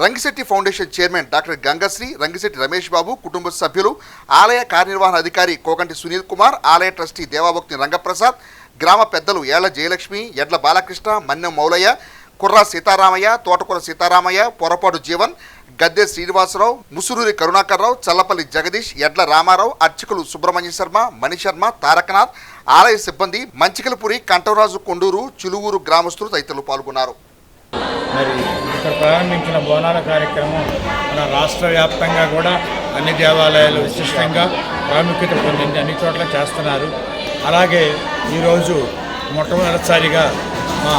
Rangisetti foundation chairman doctor Gangasri, Rangisetti Ramesh Babu, కుటుంబ సభ్యులు, ఆలయ కార్యనిర్వహణ అధికారి కోకంటి సునీల్ కుమార్, ఆలయ ట్రస్టీ దేవాభక్తి రంగప్రసాద్, గ్రామ పెద్దలు ఏళ్ల జయలక్ష్మి, ఎడ్ల బాలకృష్ణ, మన్నెం మౌలయ్య, కుర్రా సీతారామయ్య, తోటకూర సీతారామయ్య, పొరపాటు జీవన్, గద్దె శ్రీనివాసరావు, ముసురూరి కరుణాకర్రావు, చల్లపల్లి జగదీష్, ఎడ్ల రామారావు, అర్చకులు సుబ్రహ్మణ్య శర్మ, మణిశర్మ, తారకనాథ్, ఆలయ సిబ్బంది, మంచికలపురి, కంఠంరాజు కొండూరు, చిలువూరు గ్రామస్తులు తదితరులు పాల్గొన్నారు. మరి ఇక్కడ ప్రారంభించిన బోనాల కార్యక్రమం మన రాష్ట్ర వ్యాప్తంగా కూడా అన్ని దేవాలయాలు విశిష్టంగా ప్రాముఖ్యత పొందింది, అన్ని చోట్ల చేస్తున్నారు. అలాగే ఈరోజు మొట్టమొదటిసారిగా మా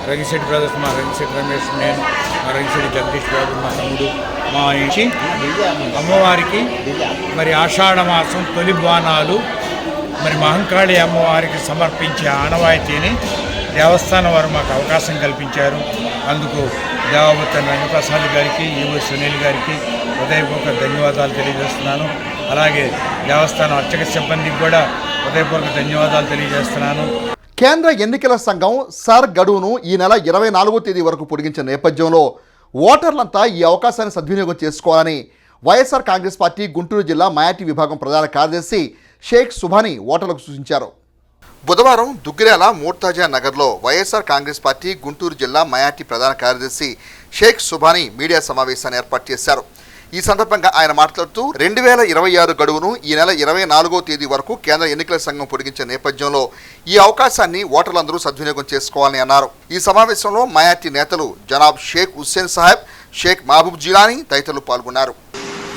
రంగిశెట్టి బ్రదర్స్, మా రంగిశెట్టి రమేష్, నేను, మా రంగిశెట్టి జగదీష్ బాబు, మా తమ్ముడు, మా ఇంటి అమ్మవారికి మరి ఆషాఢ మాసం తొలి బోనాలు మరి మహంకాళి అమ్మవారికి సమర్పించే ఆనవాయితీని దేవస్థానం వారు మాకు అవకాశం కల్పించారు. అందుకు దేవాభక్తి రంగప్రసాద్ గారికి, ఈవో సునీల్ గారికి హృదయపూర్వక ధన్యవాదాలు తెలియజేస్తున్నాను. అలాగే దేవస్థానం అర్చక సిబ్బందికి కూడా హృదయపూర్వక ధన్యవాదాలు తెలియజేస్తున్నాను. కేంద్ర ఎన్నికల సంఘం సర్ గడువును ఈ నెల 24వ తేదీ వరకు పొడిగించిన నేపథ్యంలో ఓటర్లంతా ఈ అవకాశాన్ని సద్వినియోగం చేసుకోవాలని వైఎస్ఆర్ కాంగ్రెస్ పార్టీ గుంటూరు జిల్లా మైనార్టీ విభాగం ప్రధాన కార్యదర్శి షేక్ సుభాని ఓటర్లకు సూచించారు. బుధవారం దుగ్గిరాల మోర్తాజా నగర్లో వైఎస్ఆర్ కాంగ్రెస్ పార్టీ గుంటూరు జిల్లా మైనార్టీ ప్రధాన కార్యదర్శి షేక్ సుభాని మీడియా సమావేశాన్ని ఏర్పాటు చేశారు. ఈ సందర్భంగా ఆయన మాట్లాడుతూ 2026 గడువును ఈ నెల 24వ తేదీ వరకు కేంద్ర ఎన్నికల సంఘం పొడిగించిన నేపథ్యంలో ఈ అవకాశాన్ని ఓటర్లందరూ సద్వినియోగం చేసుకోవాలని అన్నారు. ఈ సమావేశంలో మైనార్టీ నేతలు జనాబ్ షేక్ హుస్సేన్ సాహెబ్, షేక్ మహబూబ్ జిలానీ తదితరులు పాల్గొన్నారు.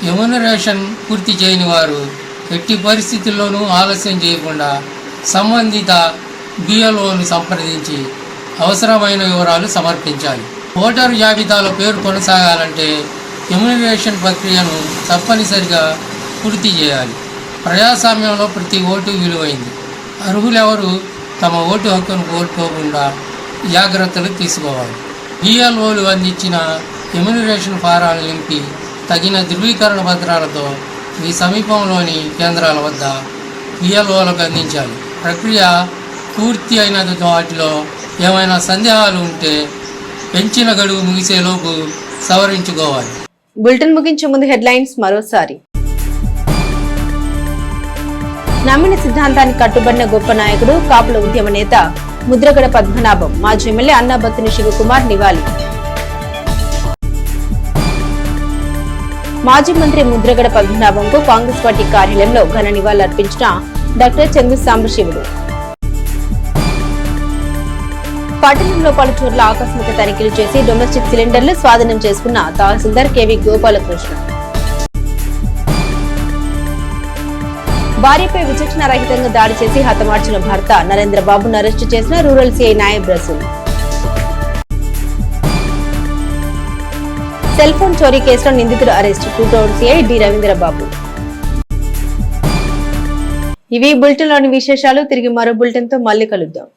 ఎమ్యునరేషన్ పూర్తి చేయని వారు ఎట్టి పరిస్థితుల్లోనూ ఆలస్యం చేయకుండా సంబంధిత BLOను సంప్రదించి అవసరమైన వివరాలు సమర్పించాలి. ఓటరు జాబితాలో పేరు కొనసాగాలంటే ఎమ్యునరేషన్ ప్రక్రియను తప్పనిసరిగా పూర్తి చేయాలి. ప్రజాస్వామ్యంలో ప్రతి ఓటు విలువైంది. అర్హులెవరూ తమ ఓటు హక్కును కోల్పోకుండా జాగ్రత్తలు తీసుకోవాలి. బిఎల్ఓలు అందించిన ఎమ్యూనరేషన్ ఫారాలు నింపి తగిన ధృవీకరణ పత్రాలతో మీ సమీపంలోని కేంద్రాల వద్ద బిఎల్ఓలకు అందించాలి. ప్రక్రియ పూర్తి అయిన వాటిలో ఏమైనా సందేహాలు ఉంటే పెంచిన గడువు ముగిసేలోపు సవరించుకోవాలి. బులెటిన్ ముగించే ముందు హెడ్లైన్స్ మరోసారి. నమ్మిన సిద్ధాంతానికి కట్టుబడిన గొప్ప నాయకుడు కాపుల ఉద్యమ నేత ముద్రగడ పద్మనాభం. మాజీ ఎమ్మెల్యే అన్నాబత్తుని శివకుమార్ నివాళి. మాజీ మంత్రి ముద్రగడ పద్మనాభంకు కాంగ్రెస్ పార్టీ కార్యాలయంలో ఘన నివాళులర్పించిన డాక్టర్ చందు సాంబశివుడు. పట్టణంలో పలుచోట్ల ఆకస్మిక తనిఖీలు చేసి డొమెస్టిక్ సిలిండర్లు స్వాధీనం చేసుకున్న తహసీల్దార్ కెవి గోపాలకృష్ణ. భార్యపై విచక్షణ రహితంగా దాడి చేసి హతమార్చిన భర్త నరేంద్రబాబును అరెస్టు చేసిన rural CI Nayab Rasool. Cell phone చోరీ కేసులో నిందితుడు arrest two town CI D Ravindrababu. ఇవి బులెటిన్లోని విశేషాలు. తిరిగి మరో బులెటిన్తో మళ్ళీ కలుద్దాం.